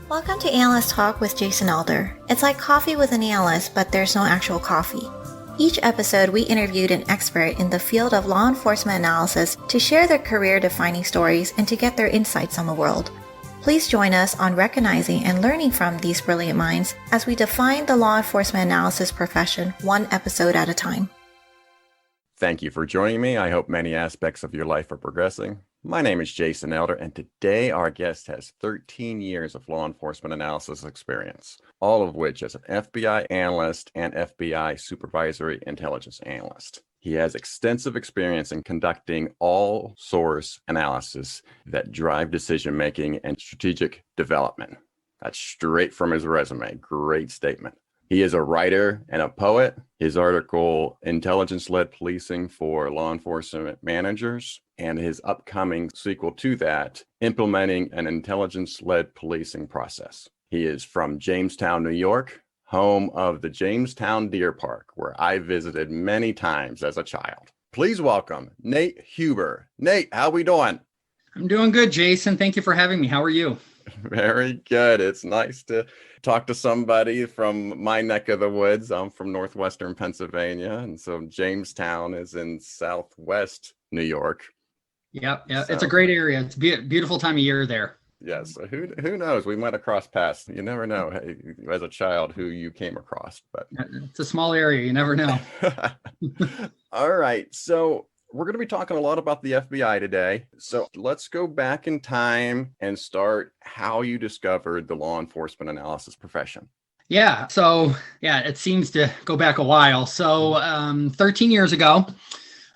Welcome to Analyst Talk with Jason Elder. It's like coffee with an analyst, but there's no actual coffee. Each episode, we interviewed an expert in the field of law enforcement analysis to share their career-defining stories and to get their insights on the world. Please join us on recognizing and learning from these brilliant minds as we define the law enforcement analysis profession one episode at a time. Thank you for joining me. I hope many aspects of your life are progressing. My name is Jason Elder, and today our guest has 13 years of law enforcement analysis experience, all of which as an FBI analyst and FBI supervisory intelligence analyst. He has extensive experience in conducting all source analysis that drive decision-making and strategic development. That's straight from his resume. Great statement. He is a writer and a poet. His article, Intelligence-Led Policing for Law Enforcement Managers, and his upcoming sequel to that, Implementing an Intelligence-Led Policing Process. He is from Jamestown, New York, home of the Jamestown Deer Park, where I visited many times as a child. Please welcome Nate Huber. Nate, how we doing? I'm doing good, Jason. Thank you for having me. How are you? Very good. It's nice to talk to somebody from my neck of the woods. I'm from northwestern Pennsylvania, and so Jamestown is in southwest New York. Yep. So, it's a great area. It's a beautiful time of year there. Yes. So who knows? We might have crossed paths. You never know, hey, as a child, who you came across. But it's a small area. You never know. All right. So we're going to be talking a lot about the FBI today. So let's go back in time and start how you discovered the law enforcement analysis profession. Yeah. So, it seems to go back a while. So 13 years ago,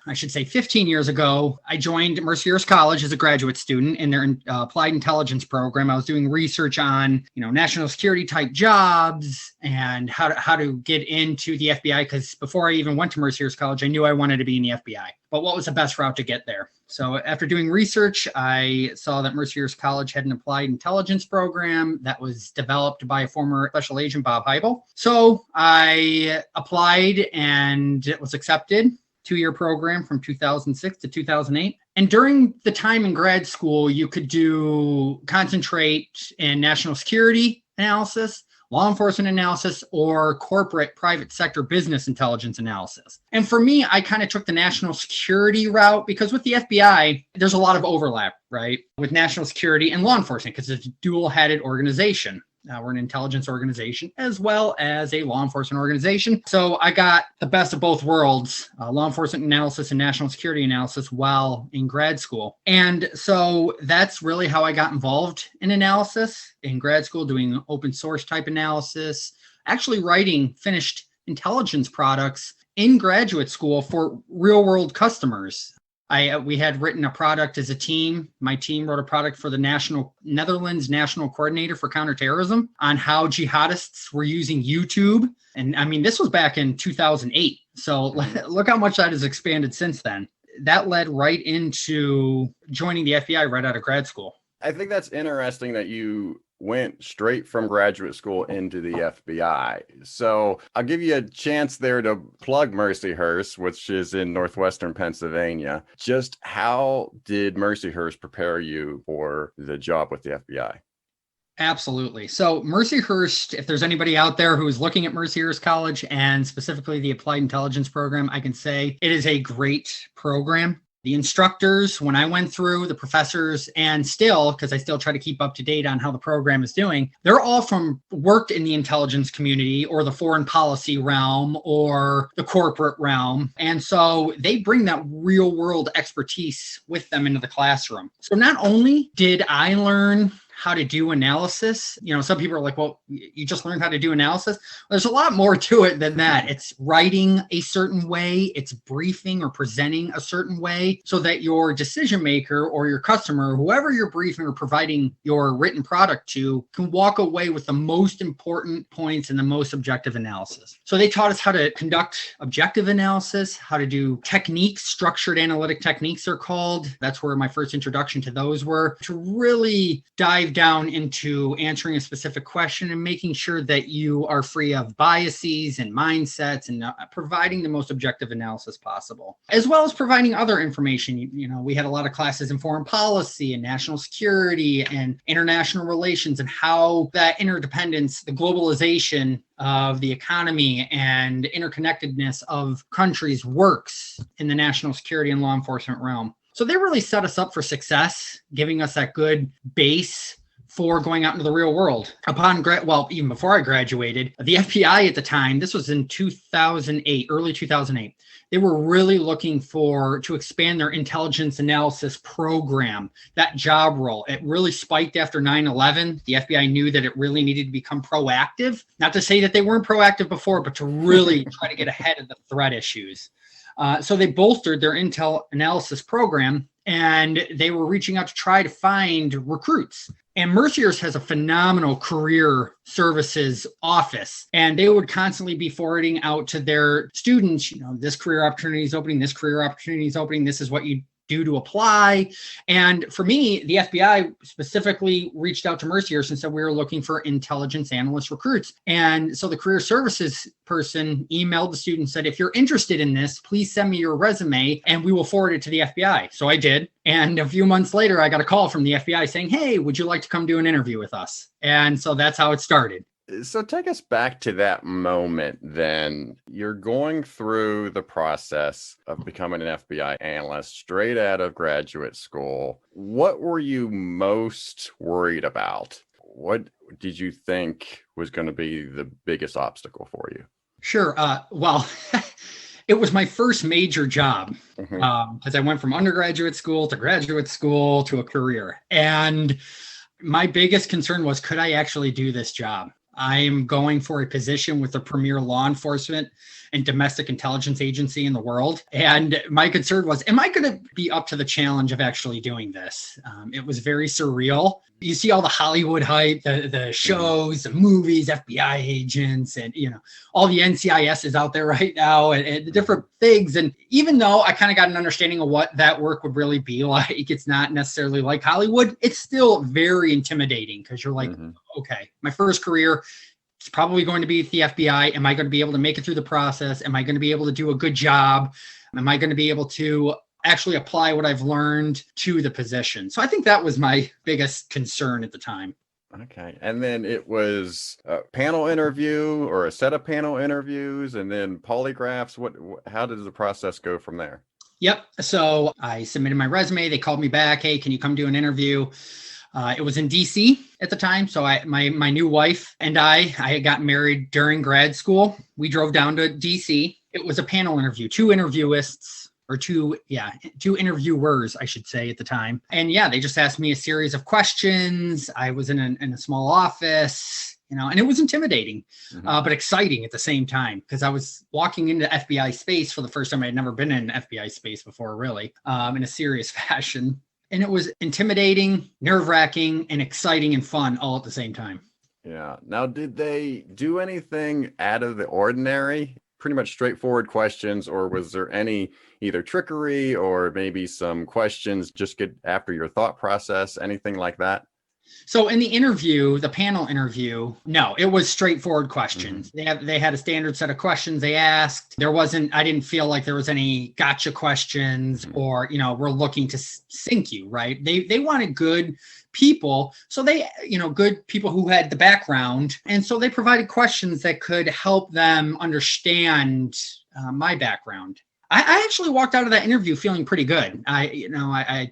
I should say 15 years ago, I joined Mercyhurst College as a graduate student in their applied intelligence program. I was doing research on, national security type jobs and how to get into the FBI, because before I even went to Mercyhurst College, I knew I wanted to be in the FBI. But what was the best route to get there? So after doing research, I saw that Mercyhurst College had an applied intelligence program that was developed by a former special agent, Bob Heibel. So I applied and it was accepted. 2-year program from 2006 to 2008. And during the time in grad school, you could concentrate in national security analysis, law enforcement analysis, or corporate private sector business intelligence analysis. And for me, I kind of took the national security route because with the FBI, there's a lot of overlap, right? With national security and law enforcement because it's a dual-headed organization. We're an intelligence organization as well as a law enforcement organization. So I got the best of both worlds, law enforcement analysis and national security analysis while in grad school. And so that's really how I got involved in analysis in grad school, doing open source type analysis, actually writing finished intelligence products in graduate school for real world customers. We had written a product as a team. My team wrote a product for the Netherlands National Coordinator for Counterterrorism on how jihadists were using YouTube. And I mean, this was back in 2008. So look how much that has expanded since then. That led right into joining the FBI right out of grad school. I think that's interesting that you went straight from graduate school into the FBI. So I'll give you a chance there to plug Mercyhurst, which is in northwestern Pennsylvania. Just how did Mercyhurst prepare you for the job with the FBI? Absolutely. So Mercyhurst, if there's anybody out there who is looking at Mercyhurst College and specifically the Applied Intelligence program, I can say it is a great program. The instructors, when I went through, the professors, and still, because I still try to keep up to date on how the program is doing, they're all worked in the intelligence community or the foreign policy realm or the corporate realm. And so they bring that real world expertise with them into the classroom. So not only did I learn how to do analysis. Some people are like, well, you just learned how to do analysis. There's a lot more to it than that. It's writing a certain way, it's briefing or presenting a certain way so that your decision maker or your customer, whoever you're briefing or providing your written product to, can walk away with the most important points and the most objective analysis. So they taught us how to conduct objective analysis, how to do techniques, structured analytic techniques are called. That's where my first introduction to those were, to really dive dive down into answering a specific question and making sure that you are free of biases and mindsets and providing the most objective analysis possible, as well as providing other information. We had a lot of classes in foreign policy and national security and international relations and how that interdependence, the globalization of the economy and interconnectedness of countries works in the national security and law enforcement realm. So they really set us up for success, giving us that good base for going out into the real world. Even before I graduated, the FBI at the time, this was in 2008, early 2008, they were really looking to expand their intelligence analysis program, that job role. It really spiked after 9/11. The FBI knew that it really needed to become proactive. Not to say that they weren't proactive before, but to really try to get ahead of the threat issues. So they bolstered their intel analysis program, and they were reaching out to try to find recruits. And Mercyhurst has a phenomenal career services office, and they would constantly be forwarding out to their students, this career opportunity is opening, this career opportunity is opening, this is what you do to apply. And for me, the FBI specifically reached out to Mercyhurst and said we were looking for intelligence analyst recruits. And so the career services person emailed the student and said, if you're interested in this, please send me your resume and we will forward it to the FBI. So I did. And a few months later, I got a call from the FBI saying, hey, would you like to come do an interview with us? And so that's how it started. So take us back to that moment then. You're going through the process of becoming an FBI analyst straight out of graduate school. What were you most worried about? What did you think was going to be the biggest obstacle for you? Sure. It was my first major job because I went from undergraduate school to graduate school to a career. And my biggest concern was, could I actually do this job? I am going for a position with the premier law enforcement and domestic intelligence agency in the world. And my concern was, am I going to be up to the challenge of actually doing this? It was very surreal. You see all the Hollywood hype, the shows, the movies, FBI agents, and all the NCISs out there right now, and the different things. And even though I kind of got an understanding of what that work would really be like, it's not necessarily like Hollywood. It's still very intimidating because you're like, okay, my first career, it's probably going to be at the FBI. Am I going to be able to make it through the process? Am I going to be able to do a good job? Am I going to be able to actually apply what I've learned to the position? So I think that was my biggest concern at the time. Okay. And then it was a panel interview or a set of panel interviews and then polygraphs. How does the process go from there? Yep. So I submitted my resume. They called me back. Hey, can you come do an interview? It was in DC at the time. So my new wife and I got married during grad school. We drove down to DC. It was a panel interview, two interviewers, I should say, at the time. And they just asked me a series of questions. I was in a small office, and it was intimidating, but exciting at the same time because I was walking into FBI space for the first time. I had never been in FBI space before, really, in a serious fashion. And it was intimidating, nerve-wracking, and exciting and fun all at the same time. Yeah. Now, did they do anything out of the ordinary? Pretty much straightforward questions, or was there any either trickery or maybe some questions just get after your thought process, anything like that? So in the panel interview, no, it was straightforward questions. They had a standard set of questions they asked. I didn't feel like there was any gotcha questions or, we're looking to sink you, right? They wanted good people. So good people who had the background. And so they provided questions that could help them understand my background. I actually walked out of that interview feeling pretty good. I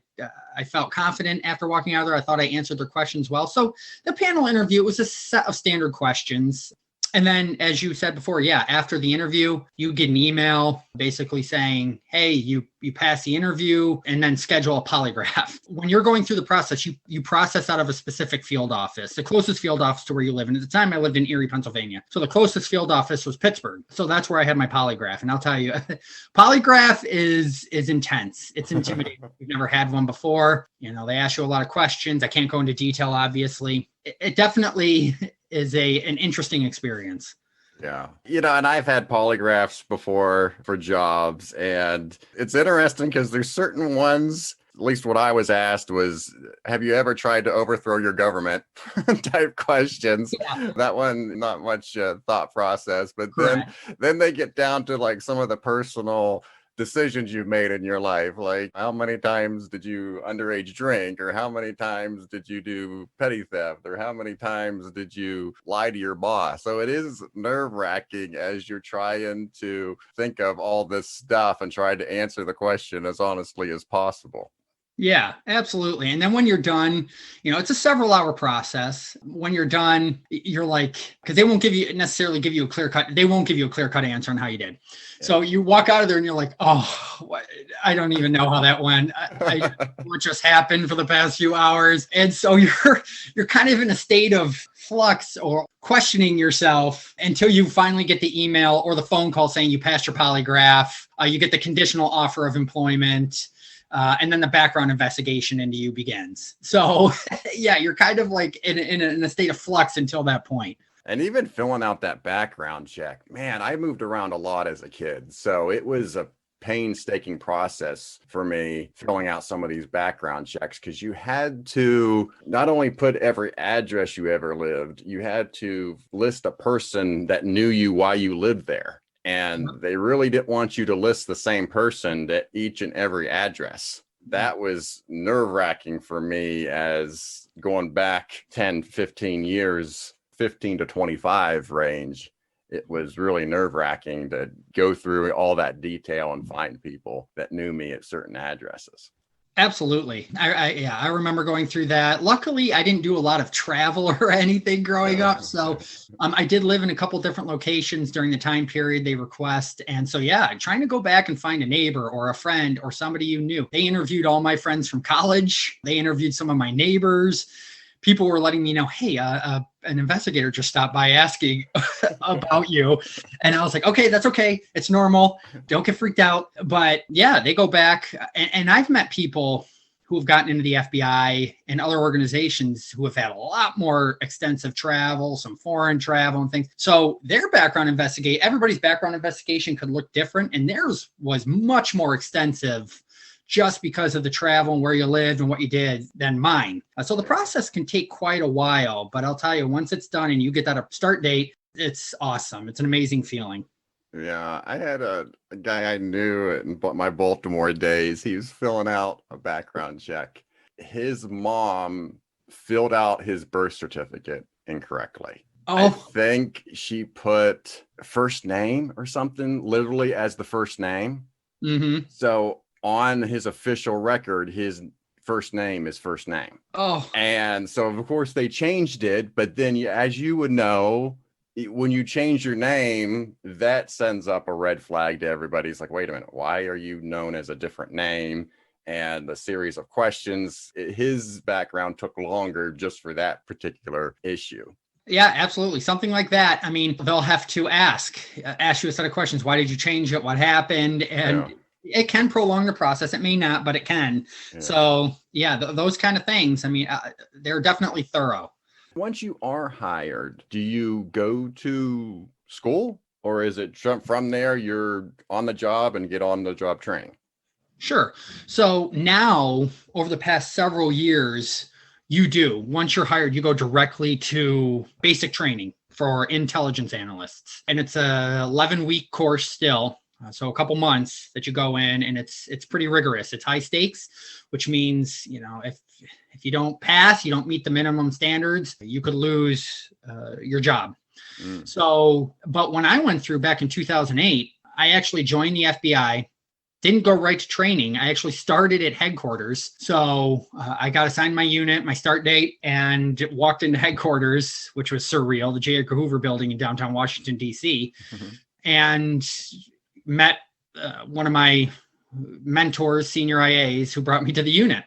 felt confident after walking out of there. I thought I answered their questions well. So the panel interview, it was a set of standard questions. And then, as you said before, after the interview, you get an email basically saying, hey, you pass the interview, and then schedule a polygraph. When you're going through the process, you process out of a specific field office, the closest field office to where you live. And at the time I lived in Erie, Pennsylvania. So the closest field office was Pittsburgh. So that's where I had my polygraph. And I'll tell you, polygraph is intense. It's intimidating. We've never had one before. They ask you a lot of questions. I can't go into detail, obviously. It definitely is an interesting experience. Yeah. And I've had polygraphs before for jobs, and it's interesting because there's certain ones at least what I was asked was, have you ever tried to overthrow your government type questions? Yeah. That one, not much thought process, but Correct. then they get down to like some of the personal decisions you've made in your life, like how many times did you underage drink, or how many times did you do petty theft, or how many times did you lie to your boss. So it is nerve-wracking as you're trying to think of all this stuff and try to answer the question as honestly as possible. Yeah, absolutely. And then when you're done, it's a several hour process. When you're done, you're like, because they won't necessarily give you a clear cut. They won't give you a clear cut answer on how you did. Yeah. So you walk out of there and you're like, oh, I don't even know how that went. What just happened for the past few hours. And so you're kind of in a state of flux or questioning yourself until you finally get the email or the phone call saying you passed your polygraph. You get the conditional offer of employment. And then the background investigation into you begins. So yeah, you're kind of like in a state of flux until that point. And even filling out that background check, man, I moved around a lot as a kid. So it was a painstaking process for me filling out some of these background checks, because you had to not only put every address you ever lived, you had to list a person that knew you while you lived there. And they really didn't want you to list the same person at each and every address. That was nerve-wracking for me, as going back 10, 15 years, 15 to 25 range. It was really nerve-wracking to go through all that detail and find people that knew me at certain addresses. Absolutely. I remember going through that. Luckily, I didn't do a lot of travel or anything growing up. So I did live in a couple different locations during the time period they request. And so, yeah, trying to go back and find a neighbor or a friend or somebody you knew. They interviewed all my friends from college. They interviewed some of my neighbors. People were letting me know, hey, an investigator just stopped by asking about you. And I was like, okay, that's okay. It's normal. Don't get freaked out. But yeah, they go back. And I've met people who have gotten into the FBI and other organizations who have had a lot more extensive travel, some foreign travel and things. So their everybody's background investigation could look different. And theirs was much more extensive, just because of the travel and where you lived and what you did, than mine. So the process can take quite a while, but I'll tell you, once it's done and you get that start date, it's awesome. It's an amazing feeling. Yeah, I had a guy I knew in my Baltimore days. He was filling out a background check. His mom filled out his birth certificate incorrectly. Oh. I think she put first name or something literally as the first name. Mm-hmm. So on his official record, his first name is first name. Oh. And so, of course, they changed it. But then, as you would know, when you change your name, that sends up a red flag to everybody. It's like, wait a minute, why are you known as a different name? And the series of questions, his background took longer just for that particular issue. Yeah, absolutely. Something like that. I mean, they'll have to ask you a set of questions. Why did you change it? What happened? And it can prolong the process. It may not, but it can. Yeah. So yeah, those kind of things. I mean, they're definitely thorough. Once you are hired, do you go to school, or is it from there you're on the job and get on the job training? Sure. So now, over the past several years, you do. Once you're hired, you go directly to basic training for intelligence analysts. And it's a 11-week course still. So a couple months that you go in, and it's pretty rigorous. It's high stakes, which means, if you don't pass, you don't meet the minimum standards, you could lose your job. So, but when I went through back in 2008, I actually joined the FBI, didn't go right to training. I actually started at headquarters. So I got assigned my unit, my start date, and walked into headquarters, which was surreal, the J. Edgar Hoover building in downtown Washington, D.C. Mm-hmm. And met one of my mentors, senior IAs, who brought me to the unit.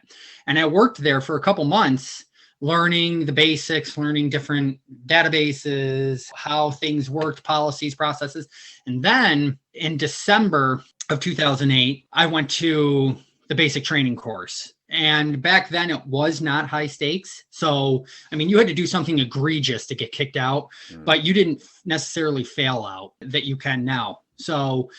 And I worked there for a couple months, learning the basics, learning different databases, how things worked, policies, processes. And then in December of 2008, I went to the basic training course. And back then it was not high stakes. So, I mean, you had to do something egregious to get kicked out, but you didn't necessarily fail out that you can now. So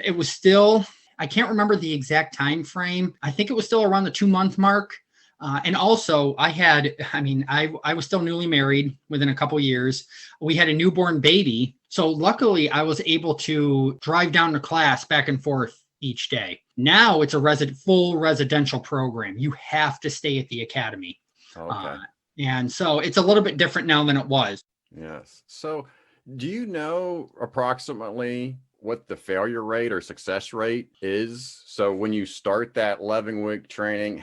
it was still, I can't remember the exact time frame. I think it was still around the 2-month mark. And also I was still newly married within a couple years. We had a newborn baby. So luckily I was able to drive down to class back and forth each day. Now it's a full residential program. You have to stay at the academy. Okay. And so it's a little bit different now than it was. Yes. So do you know approximately what the failure rate or success rate is? So when you start that 11-week training,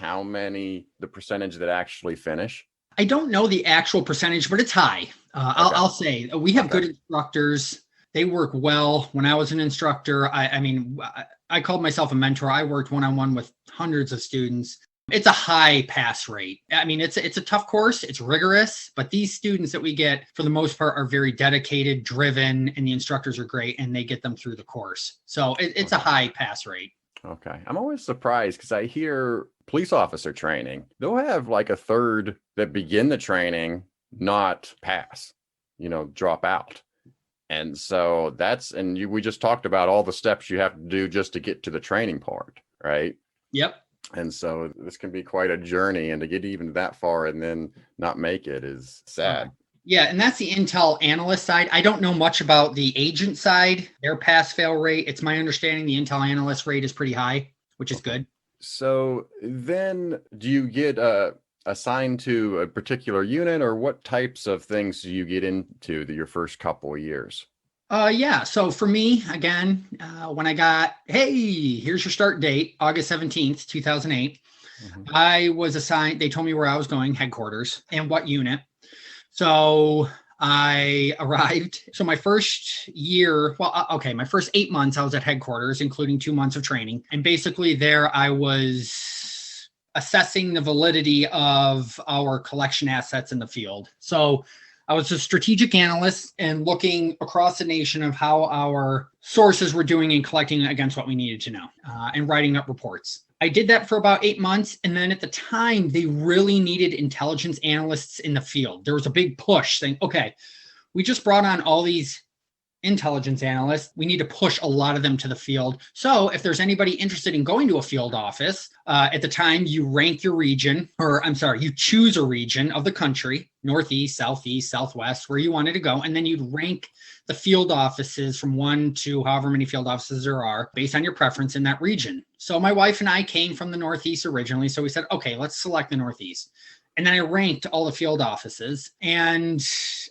the percentage that actually finish? I don't know the actual percentage, but it's high. I'll say we have good instructors. They work well. When I was an instructor, I called myself a mentor. I worked one-on-one with hundreds of students. It's a high pass rate. I mean, it's a tough course. It's rigorous, but these students that we get, for the most part, are very dedicated, driven, and the instructors are great, and they get them through the course. So it's a high pass rate. Okay. I'm always surprised because I hear police officer training, they'll have like a third that begin the training not pass, drop out. And so we just talked about all the steps you have to do just to get to the training part, right? Yep. And so this can be quite a journey, and to get even that far and then not make it is sad. Yeah, and that's the Intel analyst side. I don't know much about the agent side, their pass-fail rate. It's my understanding the Intel analyst rate is pretty high, which is good. So then do you get assigned to a particular unit, or what types of things do you get into your first couple of years? Yeah. So for me, again, when I got, hey, here's your start date, August 17th, 2008, I was assigned, they told me where I was going, headquarters, and what unit. So I arrived. So my first year, my first 8 months, I was at headquarters, including 2 months of training. And basically there I was assessing the validity of our collection assets in the field. So I was a strategic analyst and looking across the nation of how our sources were doing in collecting against what we needed to know and writing up reports. I did that for about 8 months. And then at the time, they really needed intelligence analysts in the field. There was a big push saying, okay, we just brought on all these intelligence analysts. We need to push a lot of them to the field. So if there's anybody interested in going to a field office, at the time you rank your region, you choose a region of the country, Northeast, Southeast, Southwest, where you wanted to go. And then you'd rank the field offices from 1 to however many field offices there are based on your preference in that region. So my wife and I came from the Northeast originally. So we said, okay, let's select the Northeast. And then I ranked all the field offices, and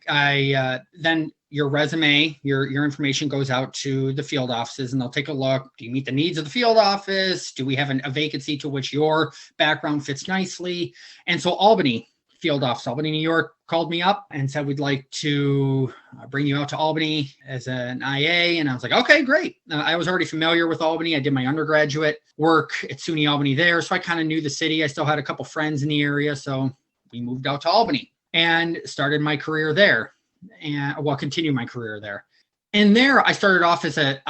then your resume, your information goes out to the field offices, and they'll take a look. Do you meet the needs of the field office? Do we have a vacancy to which your background fits nicely? And so Albany field office, Albany, New York, called me up and said, we'd like to bring you out to Albany as an IA. And I was like, okay, great. I was already familiar with Albany. I did my undergraduate work at SUNY Albany there. So I kind of knew the city. I still had a couple friends in the area. So we moved out to Albany and started my career there, and continue my career there. And there I started off as a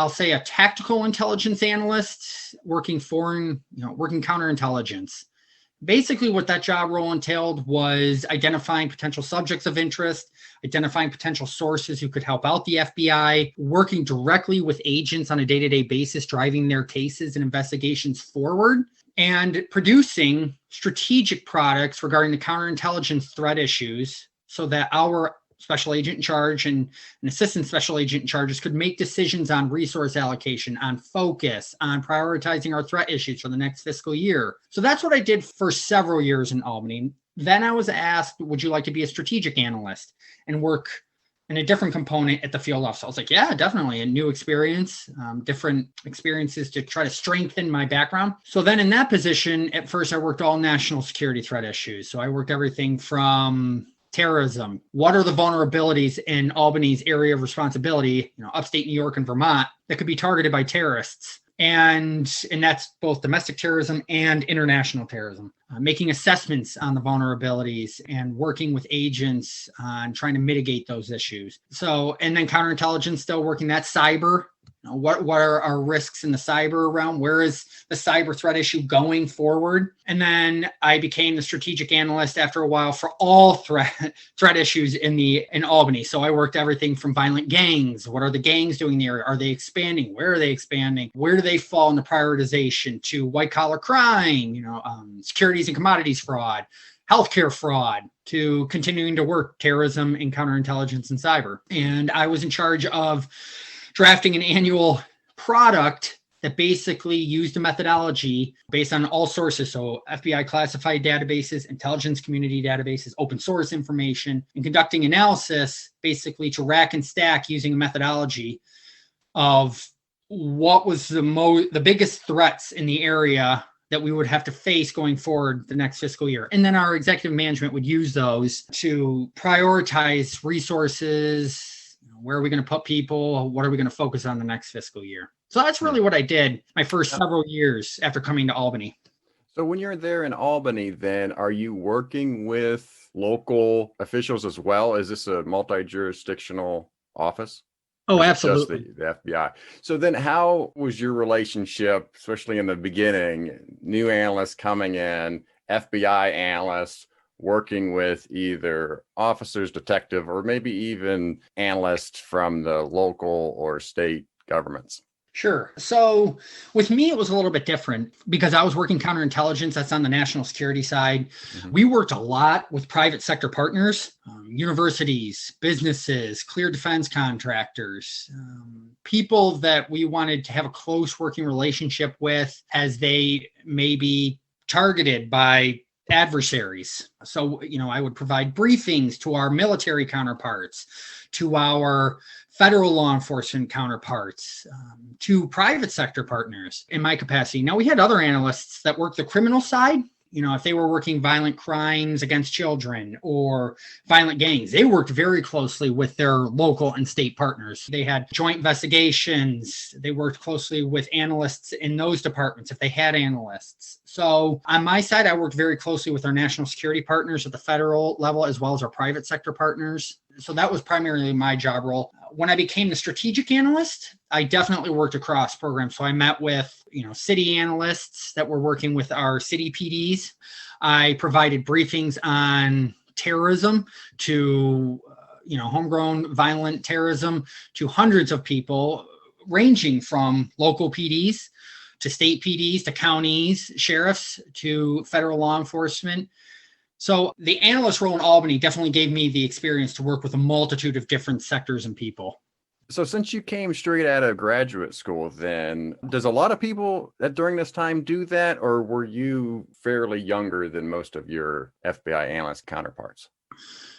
tactical intelligence analyst working counterintelligence. Basically what that job role entailed was identifying potential subjects of interest, identifying potential sources who could help out the FBI, working directly with agents on a day-to-day basis, driving their cases and investigations forward, and producing strategic products regarding the counterintelligence threat issues so that our special agent in charge and an assistant special agent in charges could make decisions on resource allocation, on focus, on prioritizing our threat issues for the next fiscal year. So that's what I did for several years in Albany. Then I was asked, would you like to be a strategic analyst and work in a different component at the field office? I was like, yeah, definitely. A new experience, different experiences to try to strengthen my background. So then in that position, at first I worked all national security threat issues. So I worked everything from terrorism. What are the vulnerabilities in Albany's area of responsibility, upstate New York and Vermont, that could be targeted by terrorists? And that's both domestic terrorism and international terrorism. Making assessments on the vulnerabilities and working with agents on trying to mitigate those issues. So, and then counterintelligence, still working that cyber, What are our risks in the cyber realm? Where is the cyber threat issue going forward? And then I became the strategic analyst after a while for all threat issues in Albany. So I worked everything from violent gangs. What are the gangs doing in the area? Are they expanding? Where are they expanding? Where do they fall in the prioritization? To white collar crime, securities and commodities fraud, healthcare fraud, to continuing to work terrorism and counterintelligence and cyber. And I was in charge of drafting an annual product that basically used a methodology based on all sources. So FBI classified databases, intelligence community databases, open source information, and conducting analysis basically to rack and stack using a methodology of what was the biggest threats in the area that we would have to face going forward the next fiscal year. And then our executive management would use those to prioritize resources. Where are we going to put people? What are we going to focus on the next fiscal year? So that's really what I did my first several years after coming to Albany. So when you're there in Albany, then are you working with local officials as well? Is this a multi-jurisdictional office? Oh, absolutely. Just the FBI. So then how was your relationship, especially in the beginning, new analysts coming in, FBI analysts, working with either officers, detective, or maybe even analysts from the local or state governments? Sure. So with me, it was a little bit different because I was working counterintelligence. That's on the national security side. Mm-hmm. We worked a lot with private sector partners, universities, businesses, clear defense contractors, people that we wanted to have a close working relationship with as they may be targeted by adversaries. So, I would provide briefings to our military counterparts, to our federal law enforcement counterparts, to private sector partners in my capacity. Now, we had other analysts that worked the criminal side. If they were working violent crimes against children or violent gangs, they worked very closely with their local and state partners. They had joint investigations. They worked closely with analysts in those departments if they had analysts. So on my side, I worked very closely with our national security partners at the federal level, as well as our private sector partners. So that was primarily my job role. When I became the strategic analyst, I definitely worked across programs. So I met with, city analysts that were working with our city PDs. I provided briefings on terrorism to, homegrown violent terrorism to hundreds of people, ranging from local PDs to state PDs to counties, sheriffs to federal law enforcement. So the analyst role in Albany definitely gave me the experience to work with a multitude of different sectors and people. So since you came straight out of graduate school, then does a lot of people that during this time do that, or were you fairly younger than most of your FBI analyst counterparts?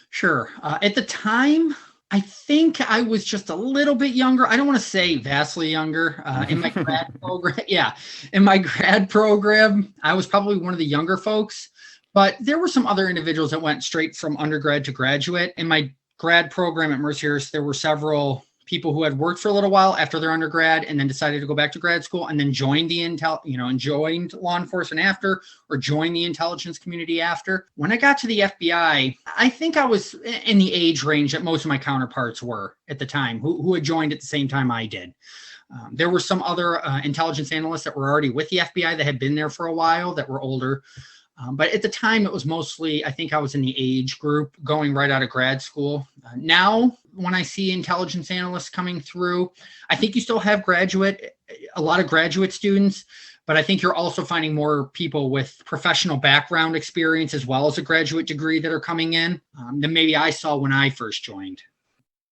Sure. At the time, I think I was just a little bit younger. I don't want to say vastly younger. In my grad program, in my grad program, I was probably one of the younger folks. But there were some other individuals that went straight from undergrad to graduate. In my grad program at Mercyhurst, there were several people who had worked for a little while after their undergrad and then decided to go back to grad school and then joined the and joined law enforcement after, or joined the intelligence community after. When I got to the FBI, I think I was in the age range that most of my counterparts were at the time, who had joined at the same time I did. There were some other intelligence analysts that were already with the FBI that had been there for a while that were older. But at the time, it was mostly, I think I was in the age group going right out of grad school. Now, when I see intelligence analysts coming through, I think you still have a lot of graduate students, but I think you're also finding more people with professional background experience as well as a graduate degree that are coming in than maybe I saw when I first joined.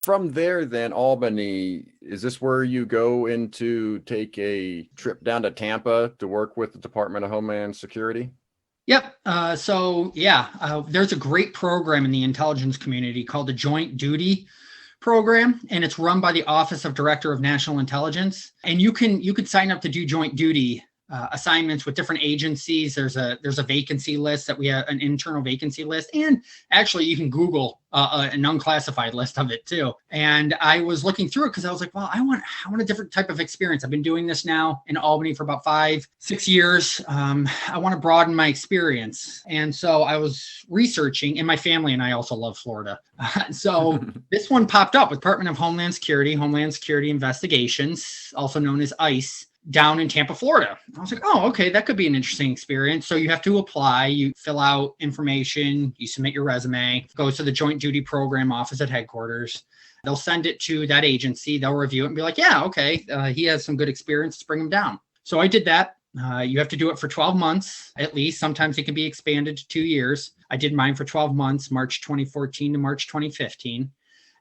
From there, then, Albany, is this where you go in to take a trip down to Tampa to work with the Department of Homeland Security? Yep. There's a great program in the intelligence community called the Joint Duty Program, and it's run by the Office of Director of National Intelligence. And you could sign up to do joint duty assignments with different agencies. There's a vacancy list that we have, an internal vacancy list, and actually you can Google an unclassified list of it too. And I was looking through it because I was like, well, I want a different type of experience. I've been doing this now in Albany for about 5-6 years. I want to broaden my experience. And so I was researching, and my family and I also love Florida. So this one popped up with Department of Homeland Security Investigations, also known as ICE, down in Tampa, Florida. I was like, oh, okay, that could be an interesting experience. So you have to apply, you fill out information, you submit your resume, goes to the Joint Duty Program office at headquarters. They'll send it to that agency. They'll review it and be like, yeah, okay, he has some good experience. Let's bring him down. So I did that. You have to do it for 12 months, at least. Sometimes it can be expanded to 2 years. I did mine for 12 months, March 2014 to March 2015.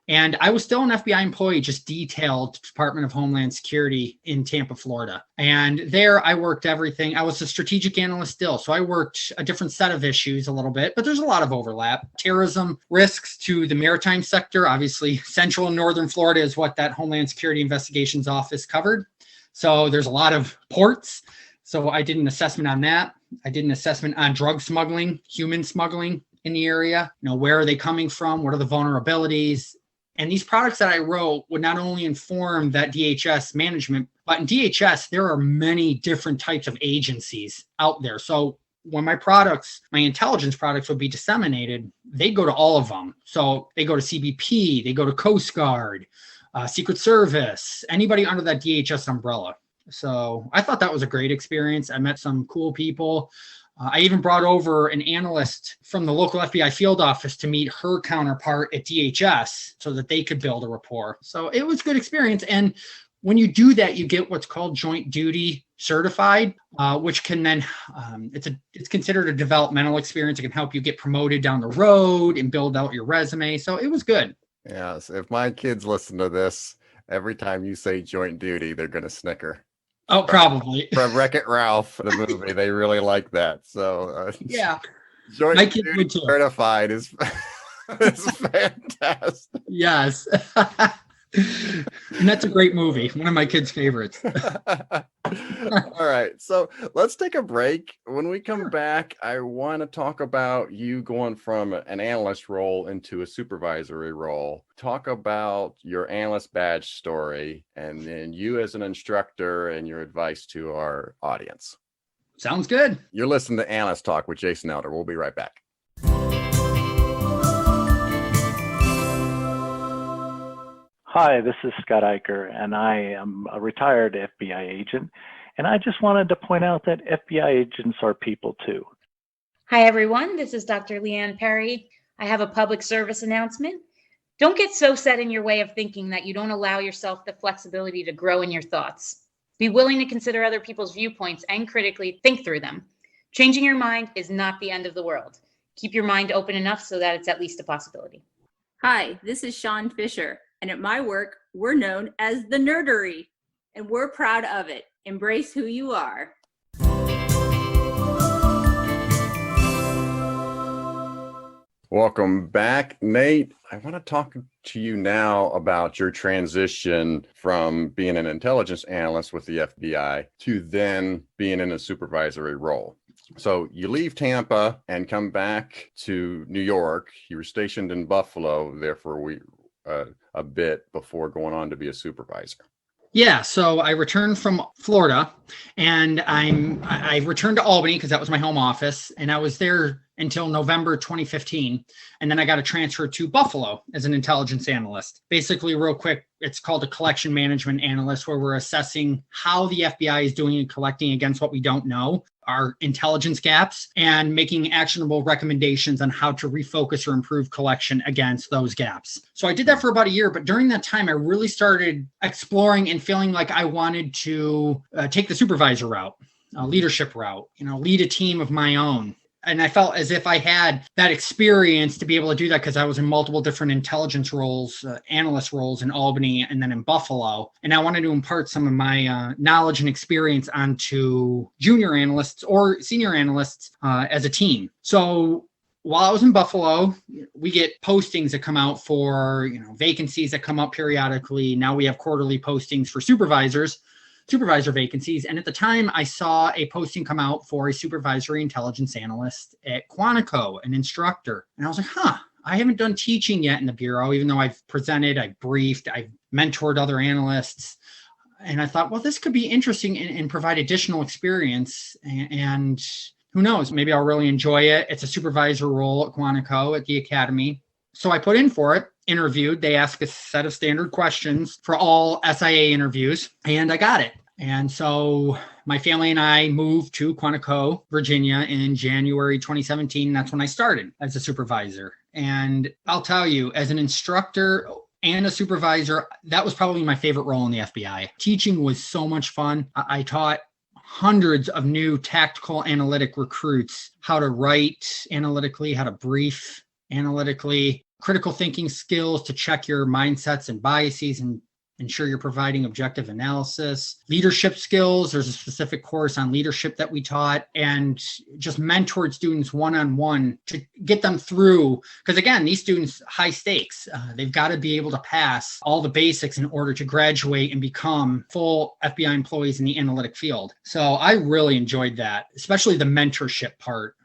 And I was still an FBI employee, just detailed Department of Homeland Security in Tampa, Florida. And there I worked everything. I was a strategic analyst still. So I worked a different set of issues a little bit, but there's a lot of overlap. Terrorism risks to the maritime sector. Obviously, Central and Northern Florida is what that Homeland Security Investigations Office covered. So there's a lot of ports. So I did an assessment on that. I did an assessment on drug smuggling, human smuggling in the area. Where are they coming from? What are the vulnerabilities? And these products that I wrote would not only inform that DHS management, but in DHS, there are many different types of agencies out there. So when my intelligence products would be disseminated, they go to all of them. So they go to CBP, they go to Coast Guard, Secret Service, anybody under that DHS umbrella. So I thought that was a great experience. I met some cool people. I even brought over an analyst from the local FBI field office to meet her counterpart at DHS so that they could build a rapport. So it was a good experience. And when you do that, you get what's called Joint Duty Certified, which can then, it's considered a developmental experience. It can help you get promoted down the road and build out your resume. So it was good. Yes. If my kids listen to this, every time you say joint duty, they're going to snicker. Oh, probably. From Wreck-It Ralph, the movie, they really like that. So yeah, Joint Duty Certified is fantastic. Yes. And that's a great movie. One of my kids' favorites. All right. So let's take a break. When we come back, I want to talk about you going from an analyst role into a supervisory role. Talk about your analyst badge story and then you as an instructor and your advice to our audience. Sounds good. You're listening to Analyst Talk with Jason Elder. We'll be right back. Hi, this is Scott Eicher, and I am a retired FBI agent, and I just wanted to point out that FBI agents are people too. Hi, everyone. This is Dr. Leanne Perry. I have a public service announcement. Don't get so set in your way of thinking that you don't allow yourself the flexibility to grow in your thoughts. Be willing to consider other people's viewpoints and critically think through them. Changing your mind is not the end of the world. Keep your mind open enough so that it's at least a possibility. Hi, this is Shawn Fisher. And at my work, we're known as the Nerdery, and we're proud of it. Embrace who you are. Welcome back, Nate. I want to talk to you now about your transition from being an intelligence analyst with the FBI to then being in a supervisory role. So you leave Tampa and come back to New York. You were stationed in Buffalo there for a bit before going on to be a supervisor. Yeah, so I returned from Florida and I returned to Albany because that was my home office, and I was there until November 2015. And then I got a transfer to Buffalo as an intelligence analyst. Basically, real quick, it's called a collection management analyst, where we're assessing how the FBI is doing in collecting against what we don't know, our intelligence gaps, and making actionable recommendations on how to refocus or improve collection against those gaps. So I did that for about a year, but during that time, I really started exploring and feeling like I wanted to take the supervisor route, leadership route, lead a team of my own. And I felt as if I had that experience to be able to do that because I was in multiple different intelligence roles, analyst roles in Albany and then in Buffalo. And I wanted to impart some of my knowledge and experience onto junior analysts or senior analysts as a team. So while I was in Buffalo, we get postings that come out for vacancies that come up periodically. Now we have quarterly postings for supervisors. supervisor vacancies. And at the time, I saw a posting come out for a supervisory intelligence analyst at Quantico, an instructor. And I was like, I haven't done teaching yet in the Bureau, even though I've presented, I've briefed, I've mentored other analysts. And I thought, well, this could be interesting and provide additional experience. And who knows, maybe I'll really enjoy it. It's a supervisor role at Quantico at the Academy. So I put in for it, interviewed. They asked a set of standard questions for all SIA interviews, and I got it. And so my family and I moved to Quantico, Virginia in January 2017. That's when I started as a supervisor. And I'll tell you, as an instructor and a supervisor, that was probably my favorite role in the FBI. Teaching was so much fun. I taught hundreds of new tactical analytic recruits how to write analytically, how to brief analytically, critical thinking skills to check your mindsets and biases and ensure you're providing objective analysis, leadership skills. There's a specific course on leadership that we taught, and just mentored students one-on-one to get them through. Because again, these students, high stakes, they've got to be able to pass all the basics in order to graduate and become full FBI employees in the analytic field. So I really enjoyed that, especially the mentorship part,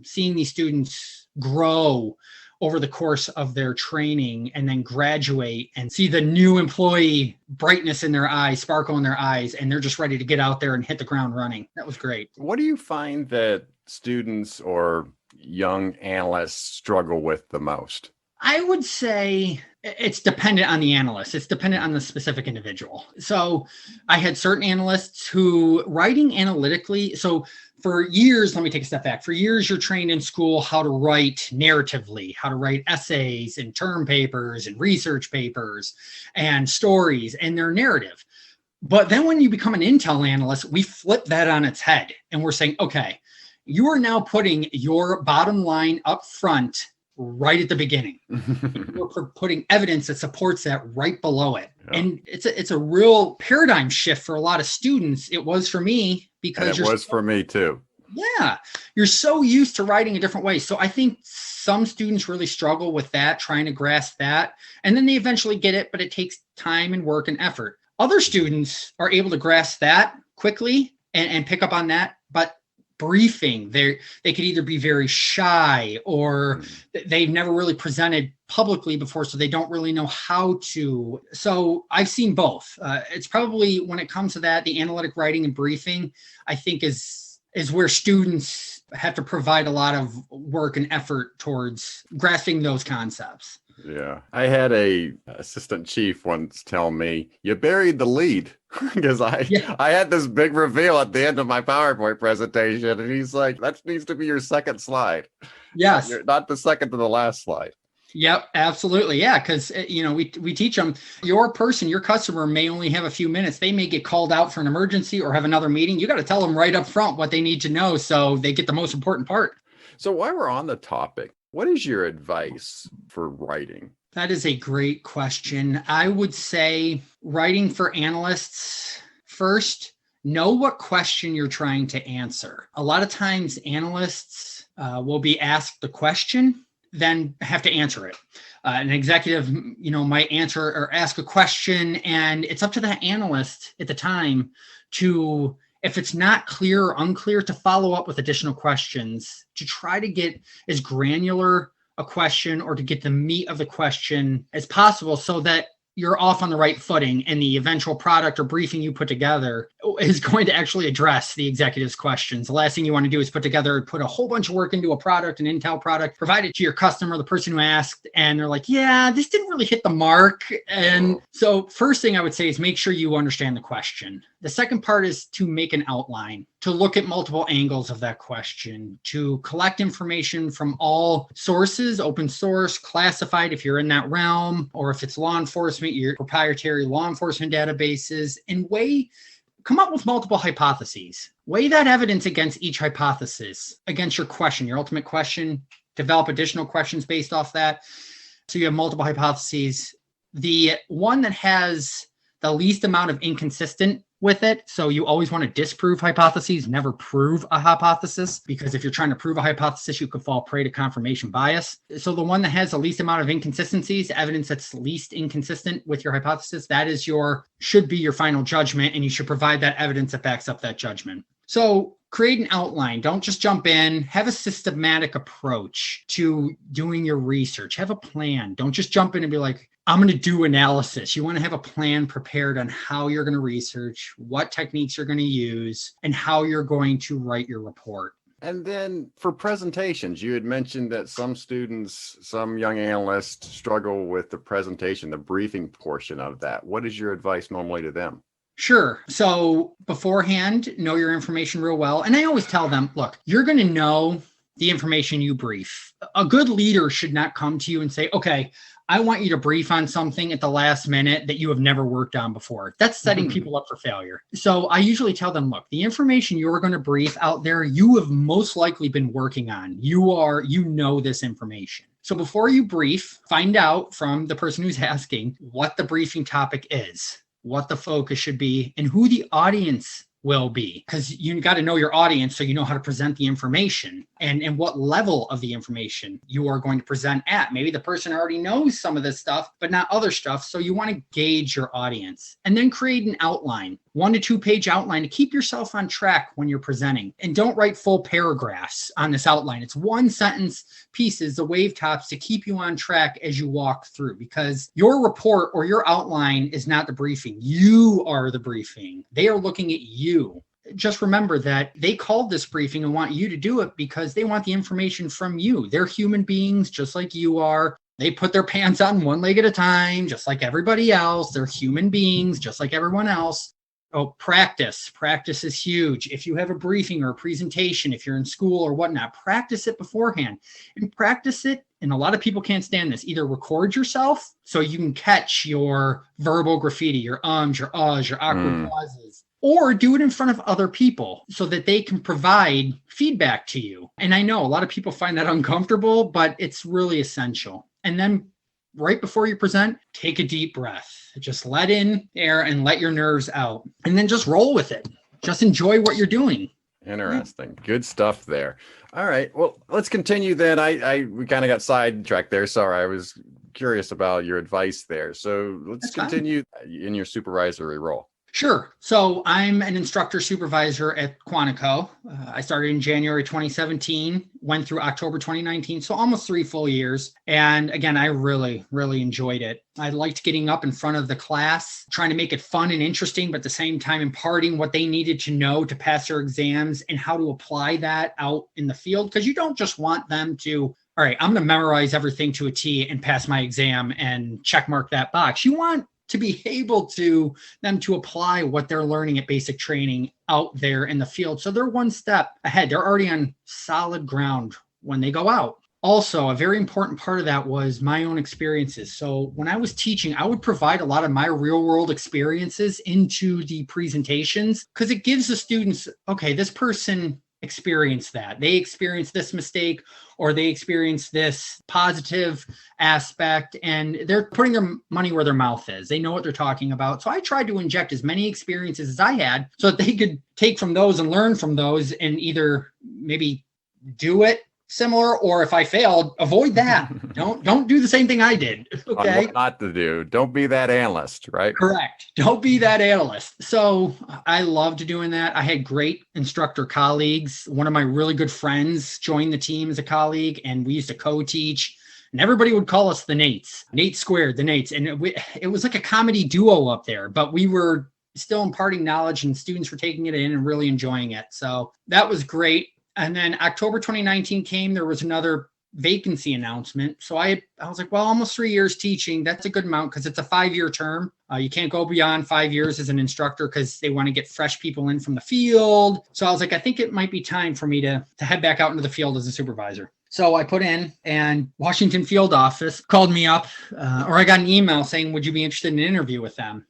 seeing these students grow over the course of their training and then graduate and see the new employee brightness in their eyes, sparkle in their eyes, and they're just ready to get out there and hit the ground running. That was great. What do you find that students or young analysts struggle with the most? I would say it's dependent on the analyst. It's dependent on the specific individual. So I had certain analysts who writing analytically. So for years, let me take a step back. For years, you're trained in school how to write narratively, how to write essays and term papers and research papers and stories, and they're narrative. But then when you become an intel analyst, we flip that on its head and we're saying, okay, you are now putting your bottom line up front right at the beginning. We're putting evidence that supports that right below it. Yeah. And it's a real paradigm shift for a lot of students. It was for me because it was for me too. Yeah. You're so used to writing a different way. So I think some students really struggle with that, trying to grasp that. And then they eventually get it, but it takes time and work and effort. Other students are able to grasp that quickly and pick up on that, but briefing, they could either be very shy or they've never really presented publicly before, so they don't really know how to. So I've seen both. It's probably, when it comes to that, the analytic writing and briefing, I think is where students have to provide a lot of work and effort towards grasping those concepts. Yeah. I had a assistant chief once tell me, you buried the lead, because I had this big reveal at the end of my PowerPoint presentation. And he's like, that needs to be your second slide. Yes. Not the second to the last slide. Yep, absolutely. Yeah. Because, we teach them, your customer may only have a few minutes. They may get called out for an emergency or have another meeting. You got to tell them right up front what they need to know so they get the most important part. So while we're on the topic, what is your advice for writing? That is a great question. I would say writing for analysts, first, know what question you're trying to answer. A lot of times analysts will be asked the question, then have to answer it. An executive, might answer or ask a question, and it's up to the analyst at the time to, if it's not clear or unclear, to follow up with additional questions to try to get as granular a question or to get the meat of the question as possible so that you're off on the right footing and the eventual product or briefing you put together is going to actually address the executive's questions. The last thing you want to do is put a whole bunch of work into a product, an Intel product, provide it to your customer, the person who asked, and they're like, yeah, this didn't really hit the mark. And so first thing I would say is make sure you understand the question. The second part is to make an outline, to look at multiple angles of that question, to collect information from all sources, open source, classified if you're in that realm, or if it's law enforcement, your proprietary law enforcement databases, and come up with multiple hypotheses. Weigh that evidence against each hypothesis, against your question, your ultimate question, develop additional questions based off that. So you have multiple hypotheses. The one that has the least amount of inconsistent with it. So you always want to disprove hypotheses, never prove a hypothesis, because if you're trying to prove a hypothesis, you could fall prey to confirmation bias. So the one that has the least amount of inconsistencies, evidence that's least inconsistent with your hypothesis, that is should be your final judgment, and you should provide that evidence that backs up that judgment. So create an outline. Don't just jump in. Have a systematic approach to doing your research. Have a plan. Don't just jump in and be like, I'm going to do analysis. You want to have a plan prepared on how you're going to research, what techniques you're going to use, and how you're going to write your report. And then for presentations, you had mentioned that some students, some young analysts struggle with the presentation, the briefing portion of that. What is your advice normally to them? Sure. So beforehand, know your information real well. And I always tell them, look, you're going to know the information you brief. A good leader should not come to you and say, okay, I want you to brief on something at the last minute that you have never worked on before. That's setting people up for failure. So I usually tell them, look, the information you're going to brief out there, you have most likely been working on. You know this information. So before you brief, find out from the person who's asking what the briefing topic is, what the focus should be, and who the audience will be, because you got to know your audience so you know how to present the information and what level of the information you are going to present at. Maybe the person already knows some of this stuff, but not other stuff. So you want to gauge your audience and then create an outline, 1 to 2 page outline to keep yourself on track when you're presenting. And don't write full paragraphs on this outline. It's 1 sentence pieces, the wave tops, to keep you on track as you walk through, because your report or your outline is not the briefing. You are the briefing. They are looking at you. Just remember that they called this briefing and want you to do it because they want the information from you. They're human beings just like you are. They put their pants on 1 leg at a time, just like everybody else. They're human beings just like everyone else. Oh, practice. Practice is huge. If you have a briefing or a presentation, if you're in school or whatnot, practice it beforehand and practice it. And a lot of people can't stand this. Either record yourself so you can catch your verbal graffiti, your ums, your uhs, your awkward pauses, or do it in front of other people so that they can provide feedback to you. And I know a lot of people find that uncomfortable, but it's really essential. And then right before you present, take a deep breath. Just let in air and let your nerves out. And then just roll with it. Just enjoy what you're doing. Interesting. Good stuff there. All right. Well, let's continue then. We kind of got sidetracked there. Sorry. I was curious about your advice there. So let's continue in your supervisory role. Sure. So I'm an instructor supervisor at Quantico. I started in January 2017, went through October 2019, so almost 3 full years. And again, I really, really enjoyed it. I liked getting up in front of the class, trying to make it fun and interesting, but at the same time imparting what they needed to know to pass their exams and how to apply that out in the field. Because you don't just want them to, all right, I'm going to memorize everything to a T and pass my exam and check mark that box. You want to be able to them to apply what they're learning at basic training out there in the field. So they're 1 step ahead. They're already on solid ground when they go out. Also, a very important part of that was my own experiences. So when I was teaching, I would provide a lot of my real world experiences into the presentations because it gives the students, okay, this person experienced that. They experienced this mistake or they experienced this positive aspect, and they're putting their money where their mouth is. They know what they're talking about. So I tried to inject as many experiences as I had so that they could take from those and learn from those and either maybe do it similar, or if I failed, avoid that. Don't do the same thing I did. Okay. On what not to do. Don't be that analyst, right? Correct. Don't be that analyst. So I loved doing that. I had great instructor colleagues. One of my really good friends joined the team as a colleague, and we used to co-teach. And everybody would call us the Nates. Nate squared, the Nates. And it was like a comedy duo up there, but we were still imparting knowledge and students were taking it in and really enjoying it. So that was great. And then October 2019 came, there was another vacancy announcement. So I was like, well, almost 3 years teaching. That's a good amount because it's a 5-year term. You can't go beyond 5 years as an instructor because they want to get fresh people in from the field. So I was like, I think it might be time for me to head back out into the field as a supervisor. So I put in, and Washington field office called me up, or I got an email saying, would you be interested in an interview with them?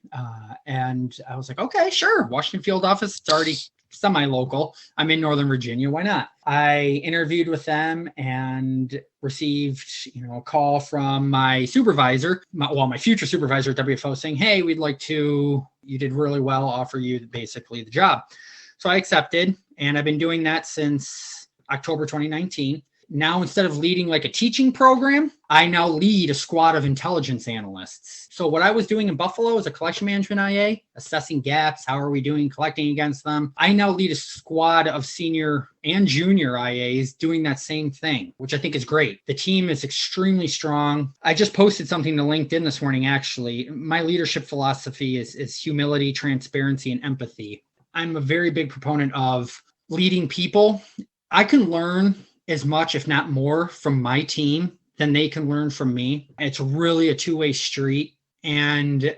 And I was like, okay, sure. Washington field office, it's already semi-local. I'm in Northern Virginia. Why not? I interviewed with them and received, a call from my supervisor, my future supervisor at WFO, saying, "Hey, you did really well, offer you basically the job." So I accepted, and I've been doing that since October 2019. Now, instead of leading like a teaching program, I now lead a squad of intelligence analysts. So what I was doing in Buffalo as a collection management IA, assessing gaps, how are we doing collecting against them? I now lead a squad of senior and junior IAs doing that same thing, which I think is great. The team is extremely strong. I just posted something to LinkedIn this morning, actually. My leadership philosophy is humility, transparency, and empathy. I'm a very big proponent of leading people. I can learn as much, if not more, from my team than they can learn from me. It's really a two-way street. And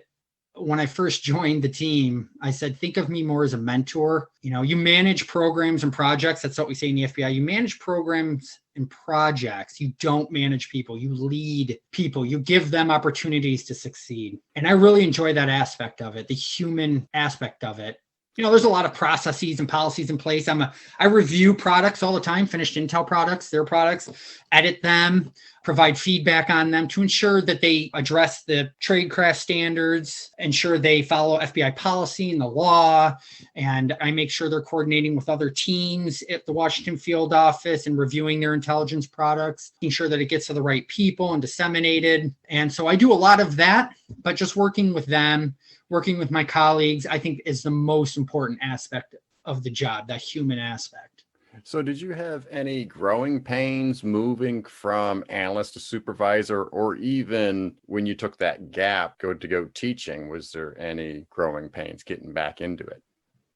when I first joined the team, I said, think of me more as a mentor. You manage programs and projects. That's what we say in the FBI. You manage programs and projects. You don't manage people. You lead people. You give them opportunities to succeed. And I really enjoy that aspect of it, the human aspect of it. There's a lot of processes and policies in place. I review products all the time, finished Intel products, their products, edit them, provide feedback on them to ensure that they address the tradecraft standards, ensure they follow FBI policy and the law. And I make sure they're coordinating with other teams at the Washington field office and reviewing their intelligence products, making sure that it gets to the right people and disseminated. And so I do a lot of that, but just working with them, working with my colleagues, I think is the most important aspect of the job, that human aspect. So did you have any growing pains moving from analyst to supervisor, or even when you took that gap, go teaching, was there any growing pains getting back into it?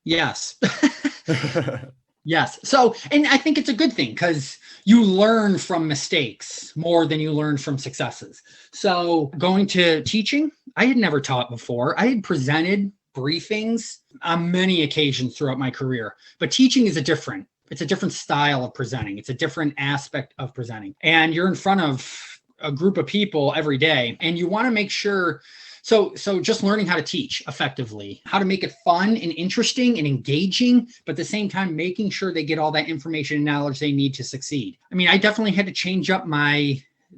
Yes. Yes. So, and I think it's a good thing because you learn from mistakes more than you learn from successes. So going to teaching, I had never taught before. I had presented briefings on many occasions throughout my career, but teaching is it's a different style of presenting. It's a different aspect of presenting. And you're in front of a group of people every day, and you want to make sure. So just learning how to teach effectively, how to make it fun and interesting and engaging, but at the same time, making sure they get all that information and knowledge they need to succeed. I mean, I definitely had to change up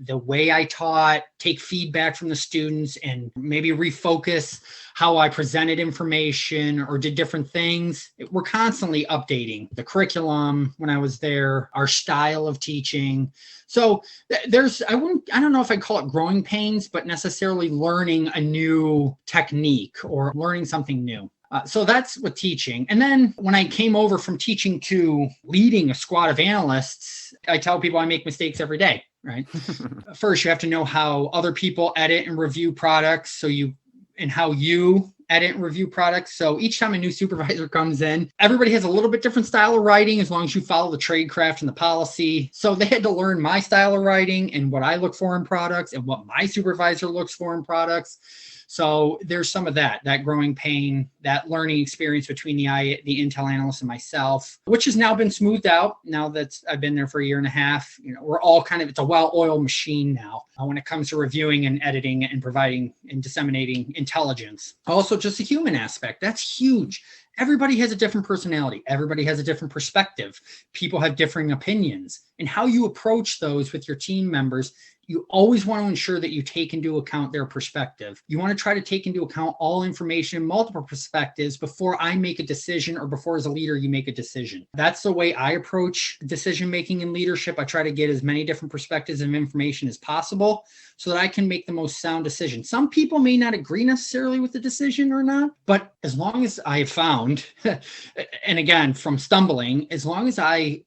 the way I taught, take feedback from the students, and maybe refocus how I presented information or did different things. We're constantly updating the curriculum when I was there, our style of teaching. So I don't know if I'd call it growing pains, but necessarily learning a new technique or learning something new. So that's with teaching. And then when I came over from teaching to leading a squad of analysts, I tell people I make mistakes every day, right? First, you have to know how other people edit and review products. And how you edit and review products. So each time a new supervisor comes in, everybody has a little bit different style of writing as long as you follow the tradecraft and the policy. So they had to learn my style of writing and what I look for in products and what my supervisor looks for in products. So there's some of that growing pain, that learning experience between the Intel analyst and myself, which has now been smoothed out now that I've been there for a year and a half. We're all it's a well-oiled machine now when it comes to reviewing and editing and providing and disseminating intelligence. Also, just the human aspect. That's huge. Everybody has a different personality. Everybody has a different perspective. People have differing opinions. And how you approach those with your team members, you always want to ensure that you take into account their perspective. You want to try to take into account all information, multiple perspectives before I make a decision, or before as a leader you make a decision. That's the way I approach decision making and leadership. I try to get as many different perspectives of information as possible so that I can make the most sound decision. Some people may not agree necessarily with the decision or not, but as long as I have found, and again, from stumbling, as long as I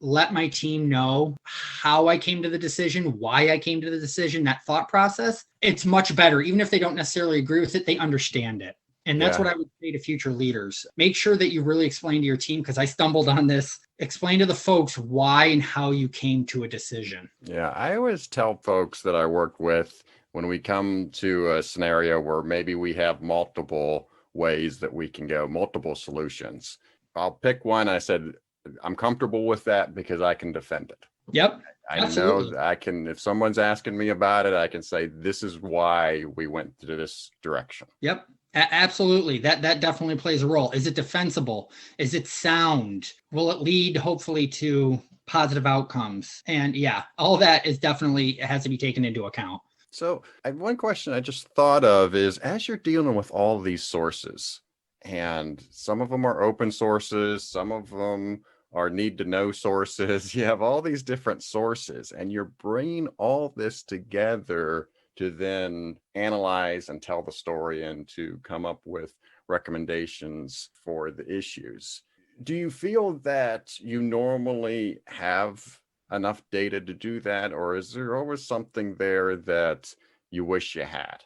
let my team know how I came to the decision, why I came to the decision, that thought process, it's much better. Even if they don't necessarily agree with it, they understand it. And that's what I would say to future leaders. Make sure that you really explain to your team, because I stumbled on this, explain to the folks why and how you came to a decision. Yeah, I always tell folks that I work with, when we come to a scenario where maybe we have multiple ways that we can go, multiple solutions, I'll pick one. I said, I'm comfortable with that because I can defend it. Yep. I Absolutely. know I can, if someone's asking me about it, I can say, this is why we went to this direction. Yep. Absolutely. That definitely plays a role. Is it defensible? Is it sound? Will it lead hopefully to positive outcomes? And yeah, all that is definitely has to be taken into account. So one question I just thought of is, as you're dealing with all these sources, and some of them are open sources, some of them are need to know sources, you have all these different sources, and you're bringing all this together to then analyze and tell the story and to come up with recommendations for the issues. Do you feel that you normally have enough data to do that, or is there always something there that you wish you had?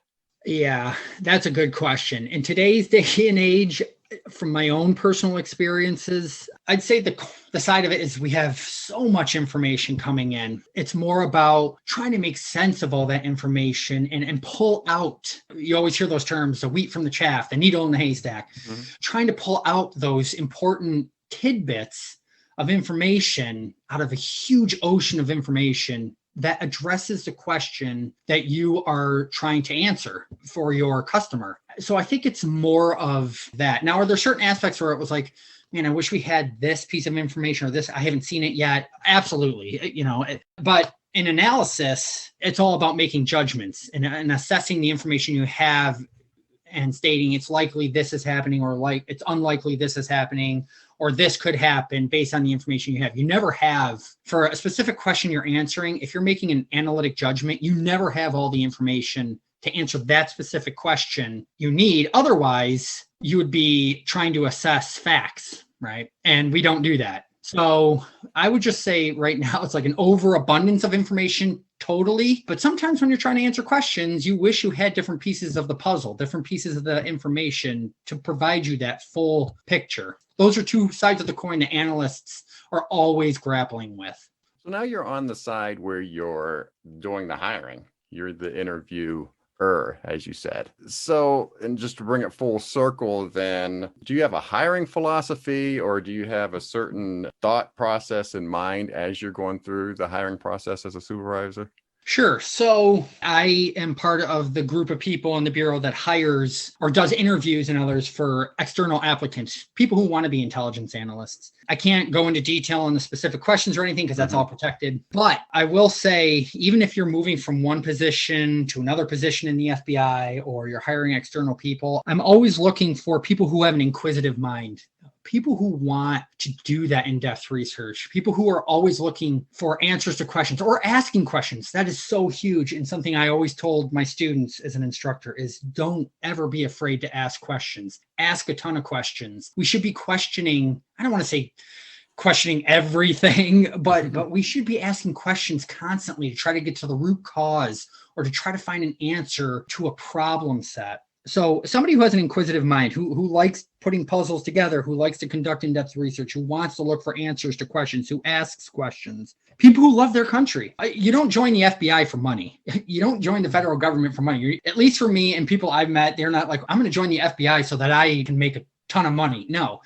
Yeah, that's a good question. In today's day and age, from my own personal experiences, I'd say the side of it is we have so much information coming in. It's more about trying to make sense of all that information and pull out, you always hear those terms, the wheat from the chaff, the needle in the haystack, trying to pull out those important tidbits of information out of a huge ocean of information that addresses the question that you are trying to answer for your customer. So I think it's more of that. Now, are there certain aspects where it was like, man, I wish we had this piece of information or this, I haven't seen it yet? Absolutely. But in analysis, it's all about making judgments and assessing the information you have and stating it's likely this is happening, or like it's unlikely this is happening, or this could happen based on the information you have. You never have, for a specific question you're answering, if you're making an analytic judgment, you never have all the information to answer that specific question you need. Otherwise, you would be trying to assess facts, right? And we don't do that. So I would just say right now, it's like an overabundance of information totally. But sometimes when you're trying to answer questions, you wish you had different pieces of the puzzle, different pieces of the information to provide you that full picture. Those are two sides of the coin that analysts are always grappling with. So now you're on the side where you're doing the hiring. You're the interviewer, as you said. So, and just to bring it full circle, then, do you have a hiring philosophy, or do you have a certain thought process in mind as you're going through the hiring process as a supervisor? Sure. So I am part of the group of people in the Bureau that hires or does interviews and others for external applicants, people who want to be intelligence analysts. I can't go into detail on the specific questions or anything because that's all protected. But I will say, even if you're moving from one position to another position in the FBI, or you're hiring external people, I'm always looking for people who have an inquisitive mind. People who want to do that in-depth research, people who are always looking for answers to questions or asking questions. That is so huge. And something I always told my students as an instructor is, don't ever be afraid to ask questions. Ask a ton of questions. We should be questioning, I don't want to say questioning everything, but we should be asking questions constantly to try to get to the root cause or to try to find an answer to a problem set. So somebody who has an inquisitive mind, who likes putting puzzles together, who likes to conduct in-depth research, who wants to look for answers to questions, who asks questions, people who love their country. You don't join the FBI for money. You don't join the federal government for money. At least for me and people I've met, they're not like, I'm going to join the FBI so that I can make a ton of money. No,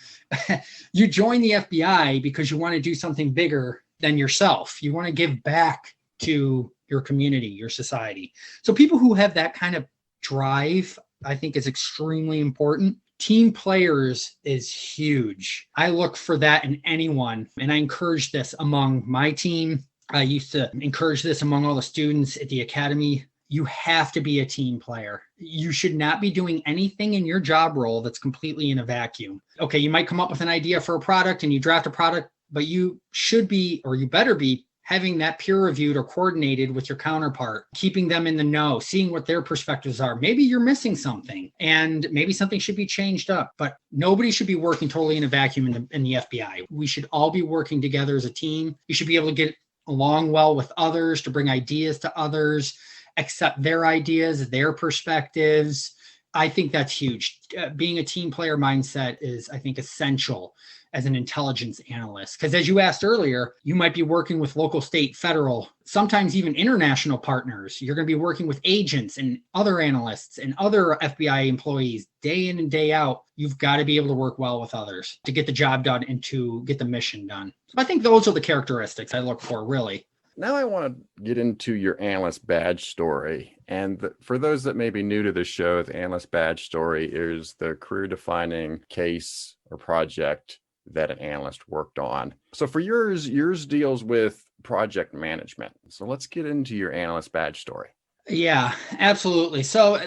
you join the FBI because you want to do something bigger than yourself. You want to give back to your community, your society. So people who have that kind of drive, I think, is extremely important. Team players is huge. I look for that in anyone, and I encourage this among my team. I used to encourage this among all the students at the academy. You have to be a team player. You should not be doing anything in your job role that's completely in a vacuum. Okay, you might come up with an idea for a product and you draft a product, but you should be, or you better be, having that peer reviewed or coordinated with your counterpart, keeping them in the know, seeing what their perspectives are. Maybe you're missing something and maybe something should be changed up, but nobody should be working totally in a vacuum in the FBI. We should all be working together as a team. You should be able to get along well with others, to bring ideas to others, accept their ideas, their perspectives. I think that's huge. Being a team player mindset is, I think, essential as an intelligence analyst. Because as you asked earlier, you might be working with local, state, federal, sometimes even international partners. You're going to be working with agents and other analysts and other FBI employees day in and day out. You've got to be able to work well with others to get the job done and to get the mission done. So I think those are the characteristics I look for, really. Now I want to get into your analyst badge story. And for those that may be new to the show, the analyst badge story is the career-defining case or project that an analyst worked on. So for yours deals with project management. So let's get into your analyst badge story. Yeah, absolutely. So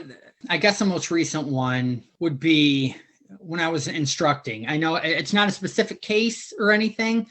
I guess the most recent one would be when I was instructing. I know it's not a specific case or anything,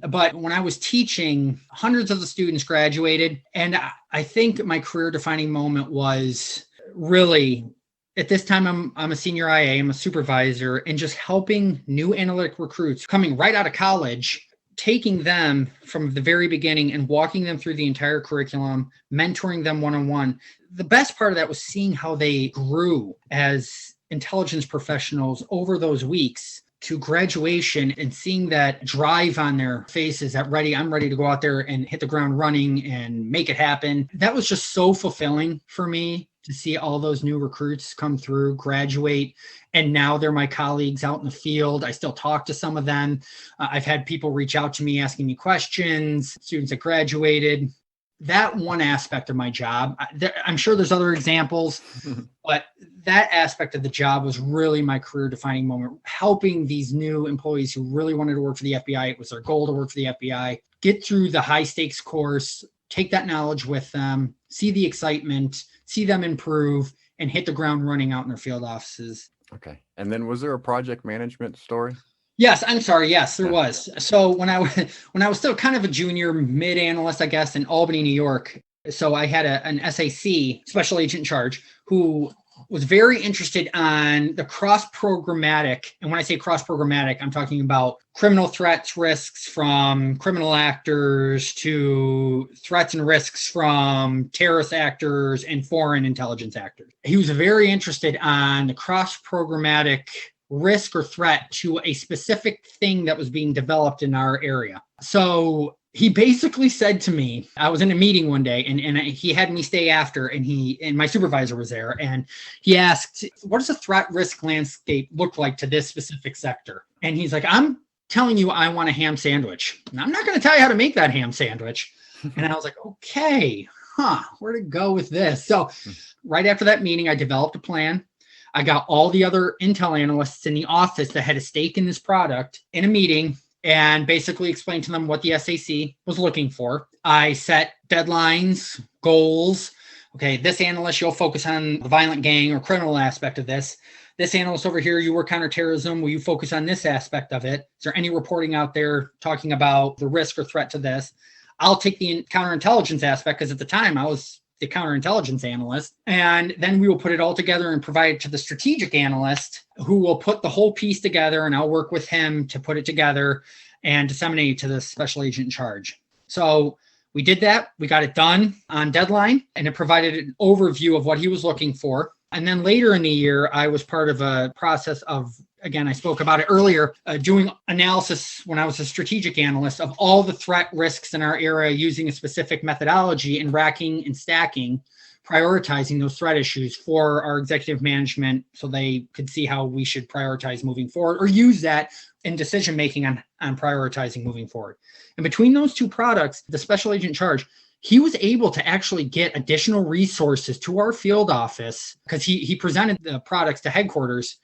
but when I was teaching, hundreds of the students graduated. And I think my career defining moment was really, at this time, I'm a senior IA, I'm a supervisor, and just helping new analytic recruits coming right out of college, taking them from the very beginning and walking them through the entire curriculum, mentoring them one-on-one. The best part of that was seeing how they grew as intelligence professionals over those weeks to graduation and seeing that drive on their faces, that I'm ready to go out there and hit the ground running and make it happen. That was just so fulfilling for me to see all those new recruits come through, graduate, and now they're my colleagues out in the field. I still talk to some of them. I've had people reach out to me asking me questions, students that graduated. That one aspect of my job, I'm sure there's other examples, but that aspect of the job was really my career defining moment, helping these new employees who really wanted to work for the FBI. It was their goal to work for the FBI, get through the high stakes course, take that knowledge with them, see the excitement, see them improve, and hit the ground running out in their field offices. Okay. And then was there a project management story? Yes, I'm sorry. Yes, there was. So when I was still kind of a junior mid analyst, I guess, in Albany, New York. So I had an SAC, special agent in charge, who was very interested on the cross-programmatic. And when I say cross-programmatic, I'm talking about criminal threats, risks from criminal actors to threats and risks from terrorist actors and foreign intelligence actors. He was very interested on the cross-programmatic risk or threat to a specific thing that was being developed in our area. So he basically said to me, I was in a meeting one day and he had me stay after, and my supervisor was there, and he asked, what does a threat risk landscape look like to this specific sector? And he's like, I'm telling you, I want a ham sandwich. And I'm not going to tell you how to make that ham sandwich. And I was like, okay, where to go with this? So right after that meeting, I developed a plan. I got all the other Intel analysts in the office that had a stake in this product in a meeting and basically explained to them what the SAC was looking for. I set deadlines, goals. Okay, this analyst, you'll focus on the violent gang or criminal aspect of this. This analyst over here, you work counterterrorism. Will you focus on this aspect of it? Is there any reporting out there talking about the risk or threat to this? I'll take the counterintelligence aspect, because at the time I was the counterintelligence analyst. And then we will put it all together and provide it to the strategic analyst, who will put the whole piece together, and I'll work with him to put it together and disseminate it to the special agent in charge. So we did that. We got it done on deadline, and it provided an overview of what he was looking for. And then later in the year, I was part of a process of, again, I spoke about it earlier, doing analysis when I was a strategic analyst of all the threat risks in our area using a specific methodology and racking and stacking, prioritizing those threat issues for our executive management so they could see how we should prioritize moving forward, or use that in decision-making on prioritizing moving forward. And between those two products, the special agent in charge, he was able to actually get additional resources to our field office, because he presented the products to headquarters,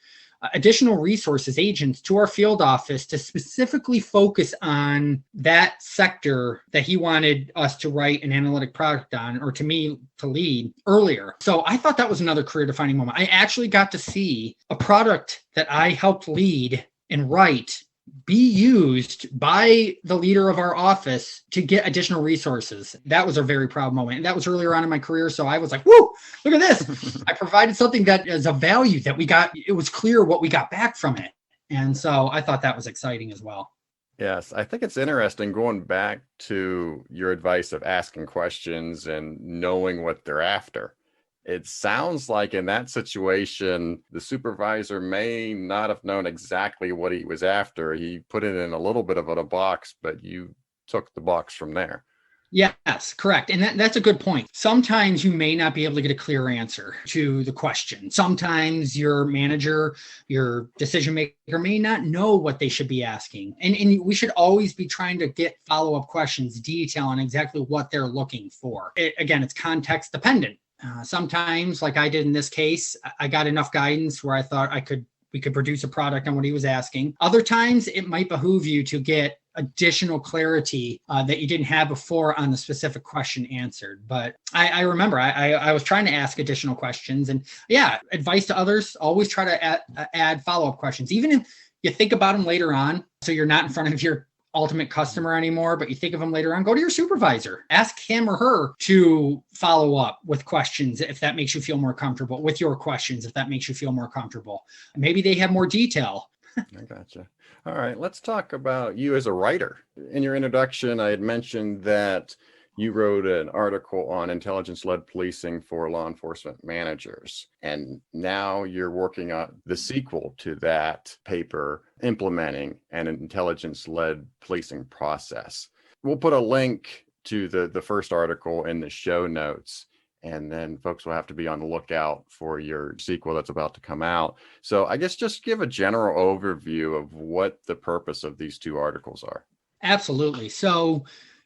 additional resources, agents to our field office to specifically focus on that sector that he wanted us to write an analytic product on, or to me to lead earlier. So I thought that was another career defining moment. I actually got to see a product that I helped lead and write be used by the leader of our office to get additional resources. That was a very proud moment. And that was earlier on in my career. So I was like, whoo, look at this. I provided something that is of value that we got. It was clear what we got back from it. And so I thought that was exciting as well. Yes, I think it's interesting going back to your advice of asking questions and knowing what they're after. It sounds like in that situation, the supervisor may not have known exactly what he was after. He put it in a little bit of a box, but you took the box from there. Yes, correct. And that's a good point. Sometimes you may not be able to get a clear answer to the question. Sometimes your manager, your decision maker may not know what they should be asking. And we should always be trying to get follow-up questions, detail on exactly what they're looking for. Again, it's context dependent. Sometimes, like I did in this case, I got enough guidance where I thought we could produce a product on what he was asking. Other times, it might behoove you to get additional clarity that you didn't have before on the specific question answered. But I remember I was trying to ask additional questions, and advice to others, always try to add follow-up questions, even if you think about them later on. So you're not in front of your ultimate customer anymore, but you think of them later on, go to your supervisor, ask him or her to follow up with questions if that makes you feel more comfortable, with your questions if that makes you feel more comfortable. Maybe they have more detail. I gotcha. All right, let's talk about you as a writer. In your introduction, I had mentioned that you wrote an article on intelligence-led policing for law enforcement managers, and now you're working on the sequel to that paper, implementing an intelligence-led policing process. We'll put a link to the first article in the show notes, and then folks will have to be on the lookout for your sequel that's about to come out. So I guess just give a general overview of what the purpose of these two articles are. Absolutely. So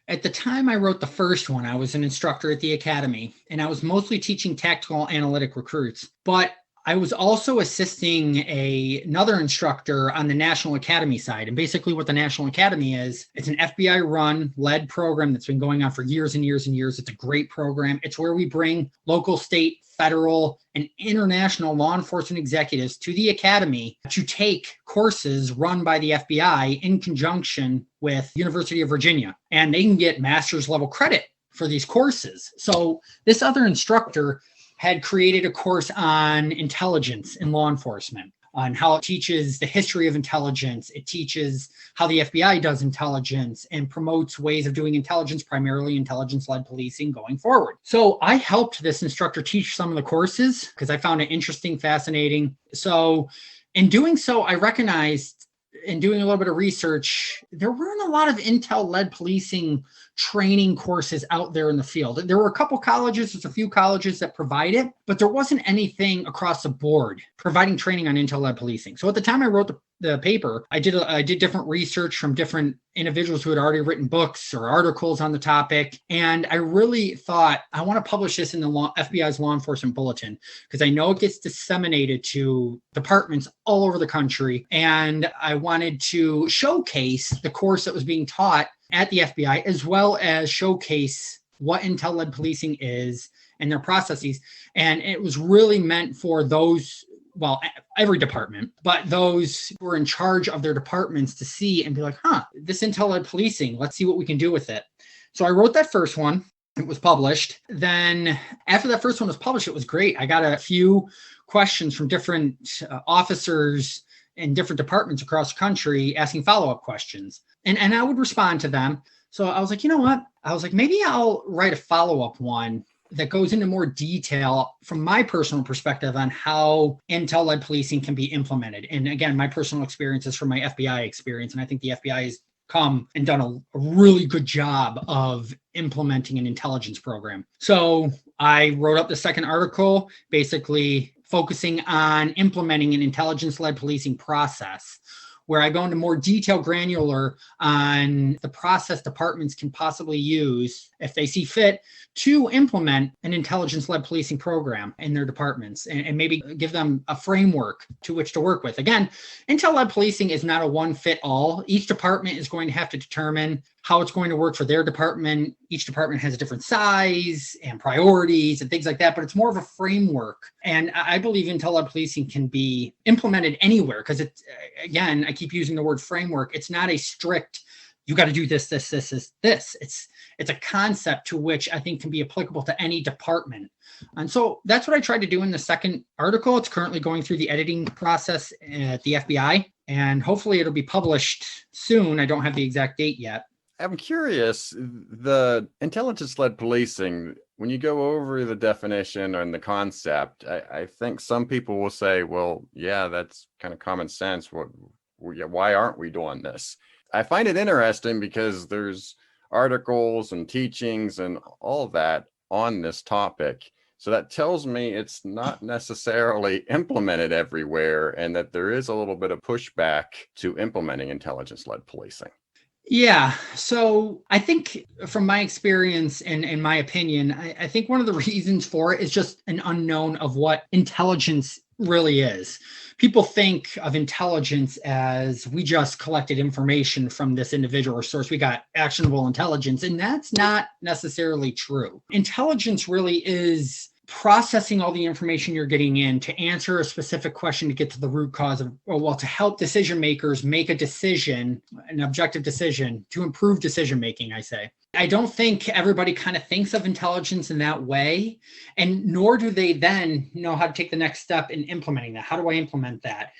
at the time I wrote the first one, I was an instructor at the academy, and I was mostly teaching tactical analytic recruits. But I was also assisting another instructor on the National Academy side. And basically what the National Academy is, it's an FBI led program that's been going on for years and years and years. It's a great program. It's where we bring local, state, federal, and international law enforcement executives to the academy to take courses run by the FBI in conjunction with University of Virginia. And they can get master's level credit for these courses. So this other instructor had created a course on intelligence in law enforcement, on how it teaches the history of intelligence. It teaches how the FBI does intelligence and promotes ways of doing intelligence, primarily intelligence-led policing going forward. So I helped this instructor teach some of the courses because I found it interesting, fascinating. So in doing so, I recognized, in doing a little bit of research, there weren't a lot of intel-led policing training courses out there in the field. There were a couple colleges, there's a few colleges that provide it, but there wasn't anything across the board providing training on intel-led policing. So at the time I wrote the paper, I did different research from different individuals who had already written books or articles on the topic. And I really thought, I want to publish this in the FBI's Law Enforcement Bulletin, because I know it gets disseminated to departments all over the country. And I wanted to showcase the course that was being taught at the FBI, as well as showcase what intel-led policing is and their processes. And it was really meant for those, well, every department, but those who were in charge of their departments to see and be like, this intel-led policing, let's see what we can do with it. So I wrote that first one. It was published. Then after that first one was published, it was great. I got a few questions from different officers in different departments across the country asking follow-up questions. And I would respond to them. So I was like, you know what? I was like, maybe I'll write a follow-up one that goes into more detail from my personal perspective on how intel-led policing can be implemented. And again, my personal experience is from my FBI experience. And I think the FBI has come and done a really good job of implementing an intelligence program. So I wrote up the second article, basically focusing on implementing an intelligence-led policing process, where I go into more detail granular on the process departments can possibly use if they see fit to implement an intelligence-led policing program in their departments, and maybe give them a framework to which to work with. Again, intel-led policing is not a one-fit-all. Each department is going to have to determine how it's going to work for their department. Each department has a different size and priorities and things like that, but it's more of a framework. And I believe intel-led policing can be implemented anywhere, because it's, again, I keep using the word framework. It's not a strict, you got to do this. It's a concept to which I think can be applicable to any department. And so that's what I tried to do in the second article. It's currently going through the editing process at the FBI, and hopefully it'll be published soon. I don't have the exact date yet. I'm curious, the intelligence-led policing, when you go over the definition and the concept, I think some people will say, well, yeah, that's kind of common sense. Why aren't we doing this? I find it interesting because there's articles and teachings and all that on this topic. So that tells me it's not necessarily implemented everywhere, and that there is a little bit of pushback to implementing intelligence-led policing. Yeah. So I think from my experience and in my opinion, I think one of the reasons for it is just an unknown of what intelligence really is. People think of intelligence as we just collected information from this individual or source. We got actionable intelligence, and that's not necessarily true. Intelligence really is processing all the information you're getting in to answer a specific question to get to the root cause of, to help decision makers make a decision, an objective decision to improve decision making, I say. I don't think everybody kind of thinks of intelligence in that way, and nor do they then know how to take the next step in implementing that. How do I implement that?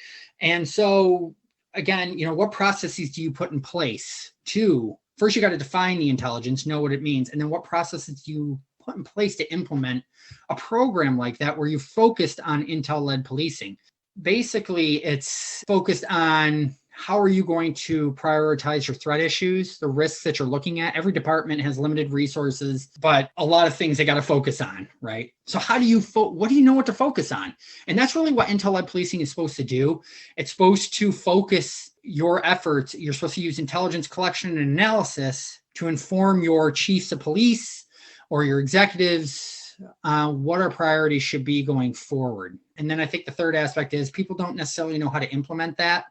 And so again, what processes do you put in place to, first you got to define the intelligence, know what it means, and then what processes do you put in place to implement a program like that where you focused on intel-led policing. Basically, it's focused on how are you going to prioritize your threat issues, the risks that you're looking at. Every department has limited resources, but a lot of things they got to focus on, right? So how do you, what do you know what to focus on? And that's really what intel-led policing is supposed to do. It's supposed to focus your efforts. You're supposed to use intelligence collection and analysis to inform your chiefs of police or your executives, what our priorities should be going forward. And then I think the third aspect is people don't necessarily know how to implement that.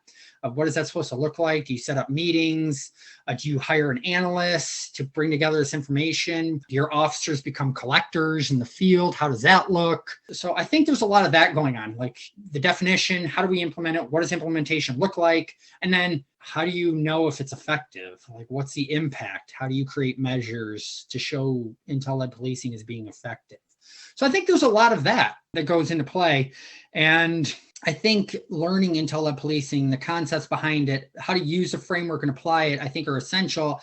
What is that supposed to look like? Do you set up meetings? Do you hire an analyst to bring together this information? Do your officers become collectors in the field? How does that look? So I think there's a lot of that going on, like the definition, how do we implement it? What does implementation look like? And then how do you know if it's effective? Like what's the impact? How do you create measures to show intel-led policing as being effective? So I think there's a lot of that goes into play. And I think learning intel-led policing, the concepts behind it, how to use the framework and apply it, I think are essential.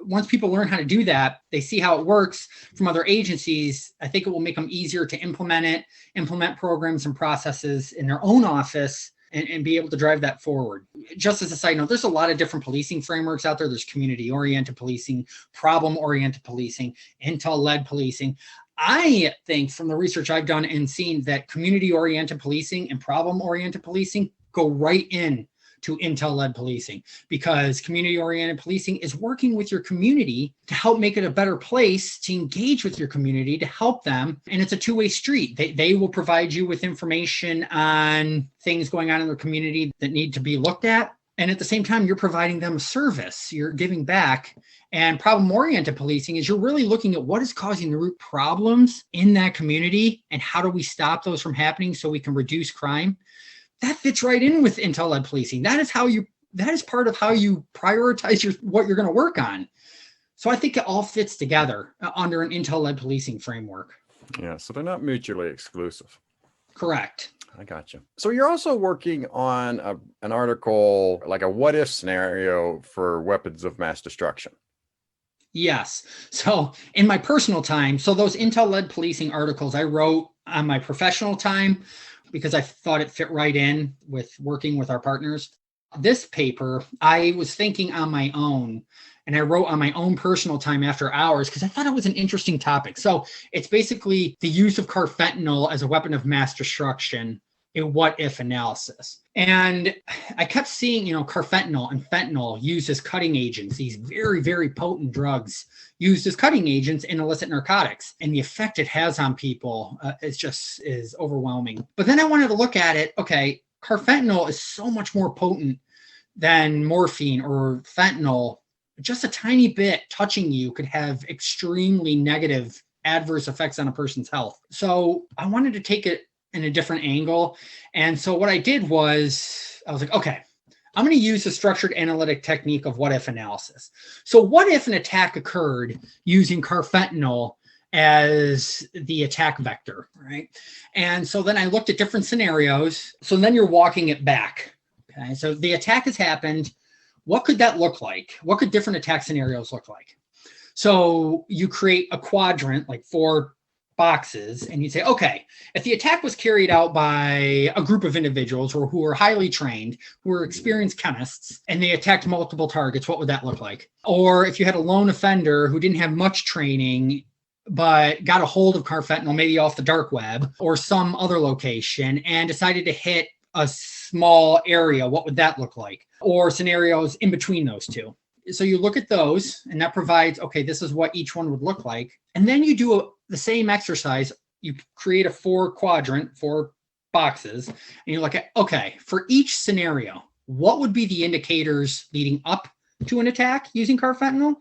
Once people learn how to do that, they see how it works from other agencies. I think it will make them easier to implement programs and processes in their own office and be able to drive that forward. Just as a side note, there's a lot of different policing frameworks out there. There's community-oriented policing, problem-oriented policing, intel-led policing. I think from the research I've done and seen that community-oriented policing and problem-oriented policing go right in to intel-led policing, because community-oriented policing is working with your community to help make it a better place, to engage with your community, to help them. And it's a two-way street. They will provide you with information on things going on in their community that need to be looked at. And at the same time, you're providing them a service, you're giving back. And problem-oriented policing is you're really looking at what is causing the root problems in that community and how do we stop those from happening so we can reduce crime. That fits right in with intel-led policing. That is part of how you prioritize what you're going to work on. So I think it all fits together under an intel-led policing framework. Yeah, so they're not mutually exclusive. Correct. I got you. So you're also working on an article, like a what if scenario for weapons of mass destruction. Yes. So in my personal time, so those intel-led policing articles I wrote on my professional time because I thought it fit right in with working with our partners. This paper, I was thinking on my own, and I wrote on my own personal time after hours because I thought it was an interesting topic. So it's basically the use of carfentanil as a weapon of mass destruction, a what if analysis. And I kept seeing, carfentanil and fentanyl used as cutting agents, these very, very potent drugs used as cutting agents in illicit narcotics. And the effect it has on people is overwhelming. But then I wanted to look at it. Okay, carfentanil is so much more potent than morphine or fentanyl. Just a tiny bit touching you could have extremely negative adverse effects on a person's health. So I wanted to take it in a different angle. And so what I did was, I was like, okay, I'm going to use the structured analytic technique of what if analysis. So what if an attack occurred using carfentanil as the attack vector, right? And so then I looked at different scenarios. So then you're walking it back. Okay, so the attack has happened. What could that look like? What could different attack scenarios look like? So you create a quadrant, like 4 different scenarios. So then you're walking it back. Okay, so the attack has happened. What could that look like? What could different attack scenarios look like? So you create a quadrant, like 4 different scenarios. So then you're walking it back. Okay, so the attack has happened. What could different attack scenarios look like? So you create a quadrant, like 4 boxes, and you'd say, okay, if the attack was carried out by a group of individuals who were highly trained, who were experienced chemists, and they attacked multiple targets, what would that look like? Or if you had a lone offender who didn't have much training, but got a hold of carfentanil, maybe off the dark web or some other location, and decided to hit a small area, what would that look like? Or scenarios in between those two. So you look at those, and that provides, okay, this is what each one would look like. And then you do the same exercise. You create a 4-quadrant, 4 boxes, and you look at, okay, for each scenario, what would be the indicators leading up to an attack using carfentanil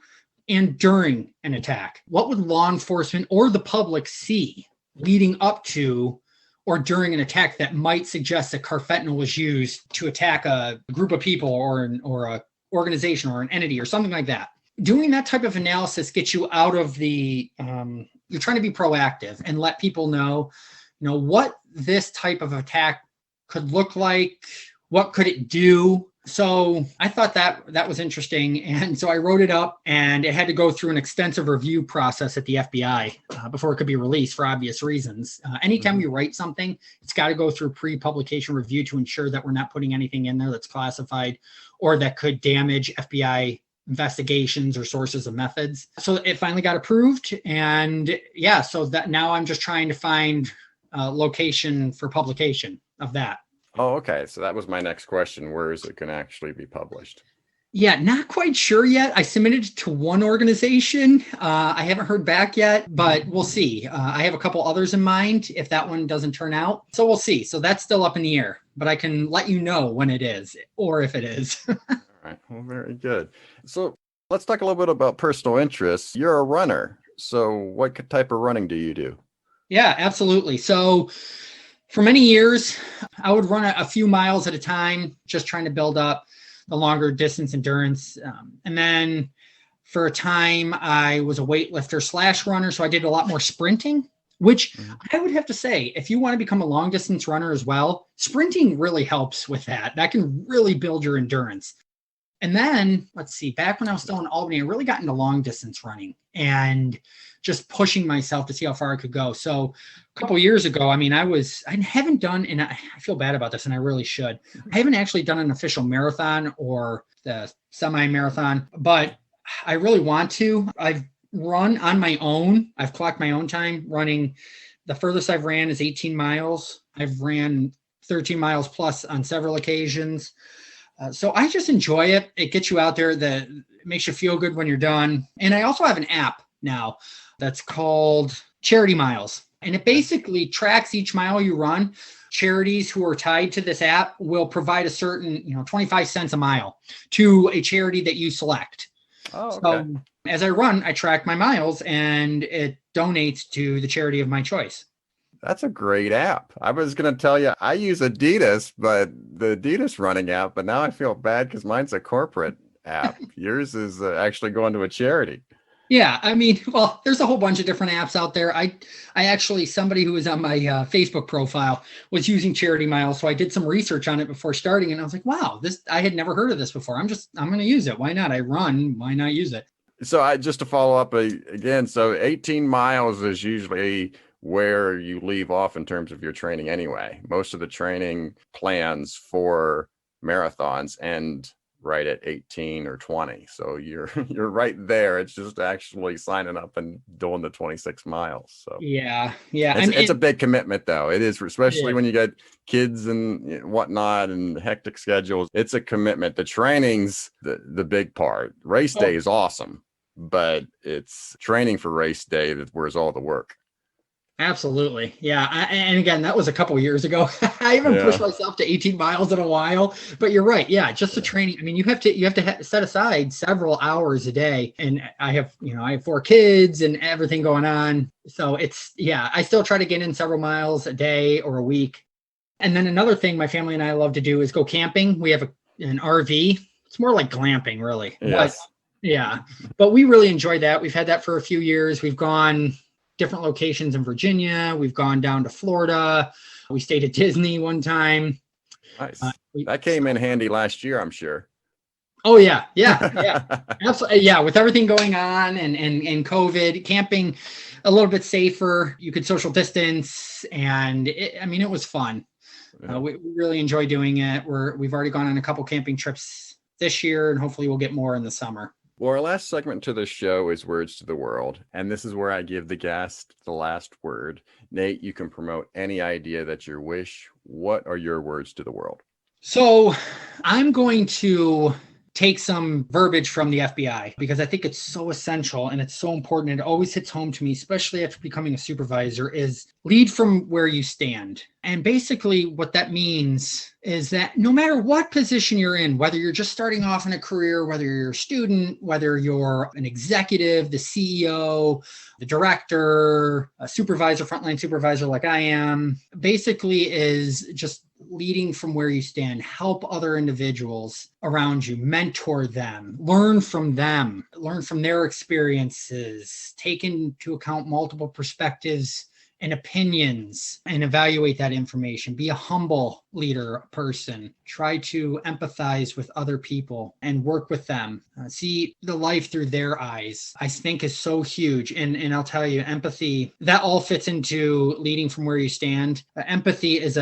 and during an attack? What would law enforcement or the public see leading up to or during an attack that might suggest that carfentanil was used to attack a group of people or a organization or an entity or something like that? Doing that type of analysis gets you out of the, you're trying to be proactive and let people know, what this type of attack could look like, what could it do. So I thought that was interesting. And so I wrote it up, and it had to go through an extensive review process at the FBI before it could be released for obvious reasons. Anytime you write something, it's got to go through pre-publication review to ensure that we're not putting anything in there that's classified or that could damage FBI investigations or sources of methods. So it finally got approved. And yeah, so that now I'm just trying to find a location for publication of that. Oh, okay. So that was my next question. Where is it going to actually be published? Yeah, not quite sure yet. I submitted to one organization. I haven't heard back yet, but we'll see. I have a couple others in mind if that one doesn't turn out. So we'll see. So that's still up in the air, but I can let you know when it is or if it is. All right. Well, very good. So let's talk a little bit about personal interests. You're a runner. So what type of running do you do? Yeah, absolutely. So for many years, I would run a few miles at a time, just trying to build up the longer distance endurance. And then for a time, I was a weightlifter / runner. So I did a lot more sprinting, which I would have to say, if you want to become a long distance runner as well, sprinting really helps with that. That can really build your endurance. And then, let's see, back when I was still in Albany, I really got into long distance running and just pushing myself to see how far I could go. So a couple of years ago, I haven't done, and I feel bad about this, and I really should. I haven't actually done an official marathon or the semi-marathon, but I really want to. I've run on my own. I've clocked my own time running. The furthest I've ran is 18 miles. I've ran 13 miles plus on several occasions. So I just enjoy it. It gets you out there. It makes you feel good when you're done. And I also have an app now that's called Charity Miles. And it basically tracks each mile you run. Charities who are tied to this app will provide a certain, 25 cents a mile to a charity that you select. Oh, okay. So as I run, I track my miles and it donates to the charity of my choice. That's a great app. I was going to tell you, I use Adidas, but the Adidas running app, but now I feel bad because mine's a corporate app. Yours is actually going to a charity. Yeah, there's a whole bunch of different apps out there. I actually, somebody who was on my Facebook profile was using Charity Miles. So I did some research on it before starting, and I was like, wow, I had never heard of this before. I'm going to use it. Why not? I run. Why not use it? So just to follow up again, so 18 miles is usually where you leave off in terms of your training anyway. Most of the training plans for marathons end right at 18 or 20. So you're right there. It's just actually signing up and doing the 26 miles. So yeah. It's a big commitment though. It is, especially when you get kids and whatnot and hectic schedules. It's a commitment. The training's the big part. Race day is awesome, but it's training for race day where's all the work. Absolutely. Yeah. And again, that was a couple of years ago. I haven't pushed myself to 18 miles in a while, but you're right. Yeah. Just the training. You have to set aside several hours a day. And I have 4 kids and everything going on. So I still try to get in several miles a day or a week. And then another thing my family and I love to do is go camping. We have an RV. It's more like glamping, really. Yes. But we really enjoy that. We've had that for a few years. We've gone different locations in Virginia. We've gone down to Florida. We stayed at Disney one time. Nice. That came in handy last year, I'm sure. Oh yeah. Absolutely. Yeah. With everything going on and COVID, camping a little bit safer. You could social distance, and it was fun. Yeah. We really enjoy doing it. We've already gone on a couple camping trips this year, and hopefully we'll get more in the summer. Well, our last segment to the show is Words to the World, and this is where I give the guest the last word. Nate, you can promote any idea that you wish. What are your words to the world? So I'm going to take some verbiage from the FBI because I think it's so essential and it's so important. It always hits home to me, especially after becoming a supervisor, is lead from where you stand. And basically what that means is that no matter what position you're in, whether you're just starting off in a career, whether you're a student, whether you're an executive, the CEO, the director, a supervisor, frontline supervisor like I am, basically is just leading from where you stand. Help other individuals around you, mentor them, learn from them, learn from their experiences, take into account multiple perspectives and opinions and evaluate that information. Be a humble leader, person. Try to empathize with other people and work with them. See the life through their eyes, I think is so huge. And I'll tell you, empathy, that all fits into leading from where you stand. Empathy is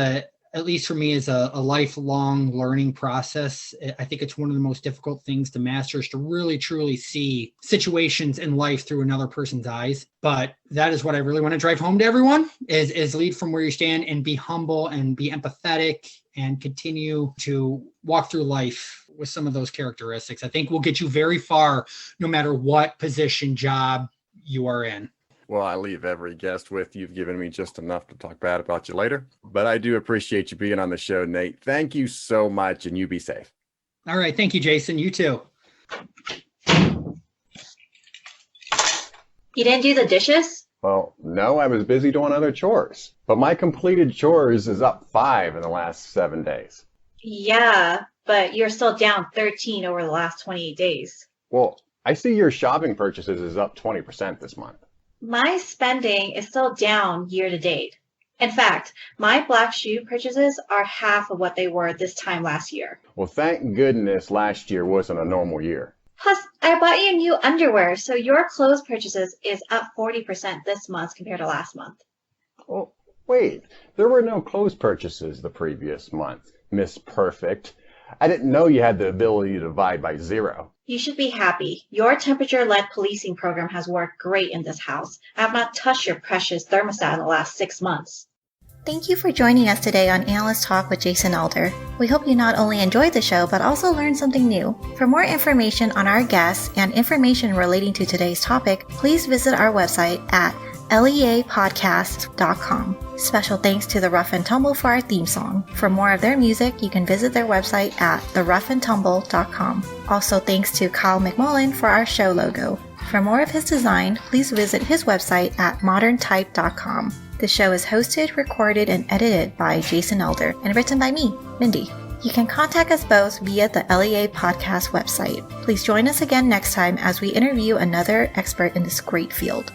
at least for me, is a lifelong learning process. I think it's one of the most difficult things to master, is to really, truly see situations in life through another person's eyes. But that is what I really want to drive home to everyone, is lead from where you stand and be humble and be empathetic and continue to walk through life with some of those characteristics. I think will get you very far, no matter what position, job you are in. Well, I leave every guest with you've given me just enough to talk bad about you later. But I do appreciate you being on the show, Nate. Thank you so much, and you be safe. All right. Thank you, Jason. You too. You didn't do the dishes? Well, no, I was busy doing other chores. But my completed chores is up 5 in the last 7 days. Yeah, but you're still down 13 over the last 28 days. Well, I see your shopping purchases is up 20% this month. My spending is still down year to date. In fact, my black shoe purchases are half of what they were this time last year. Well, thank goodness last year wasn't a normal year. Plus, I bought you new underwear, so your clothes purchases is up 40% this month compared to last month. Oh, wait, there were no clothes purchases the previous month, Miss Perfect. I didn't know you had the ability to divide by 0. You should be happy. Your temperature-led policing program has worked great in this house. I have not touched your precious thermostat in the last 6 months. Thank you for joining us today on Analyst Talk with Jason Elder. We hope you not only enjoyed the show, but also learned something new. For more information on our guests and information relating to today's topic, please visit our website at leapodcast.com. Special thanks to the Rough and Tumble for our theme song. For more of their music, you can visit their website at theroughandtumble.com. Also thanks to Kyle McMullen for our show logo. For more of his design, please visit his website at moderntype.com. The show is hosted, recorded, and edited by Jason Elder and written by me, Mindy. You can contact us both via the LEA Podcast website. Please join us again next time as we interview another expert in this great field.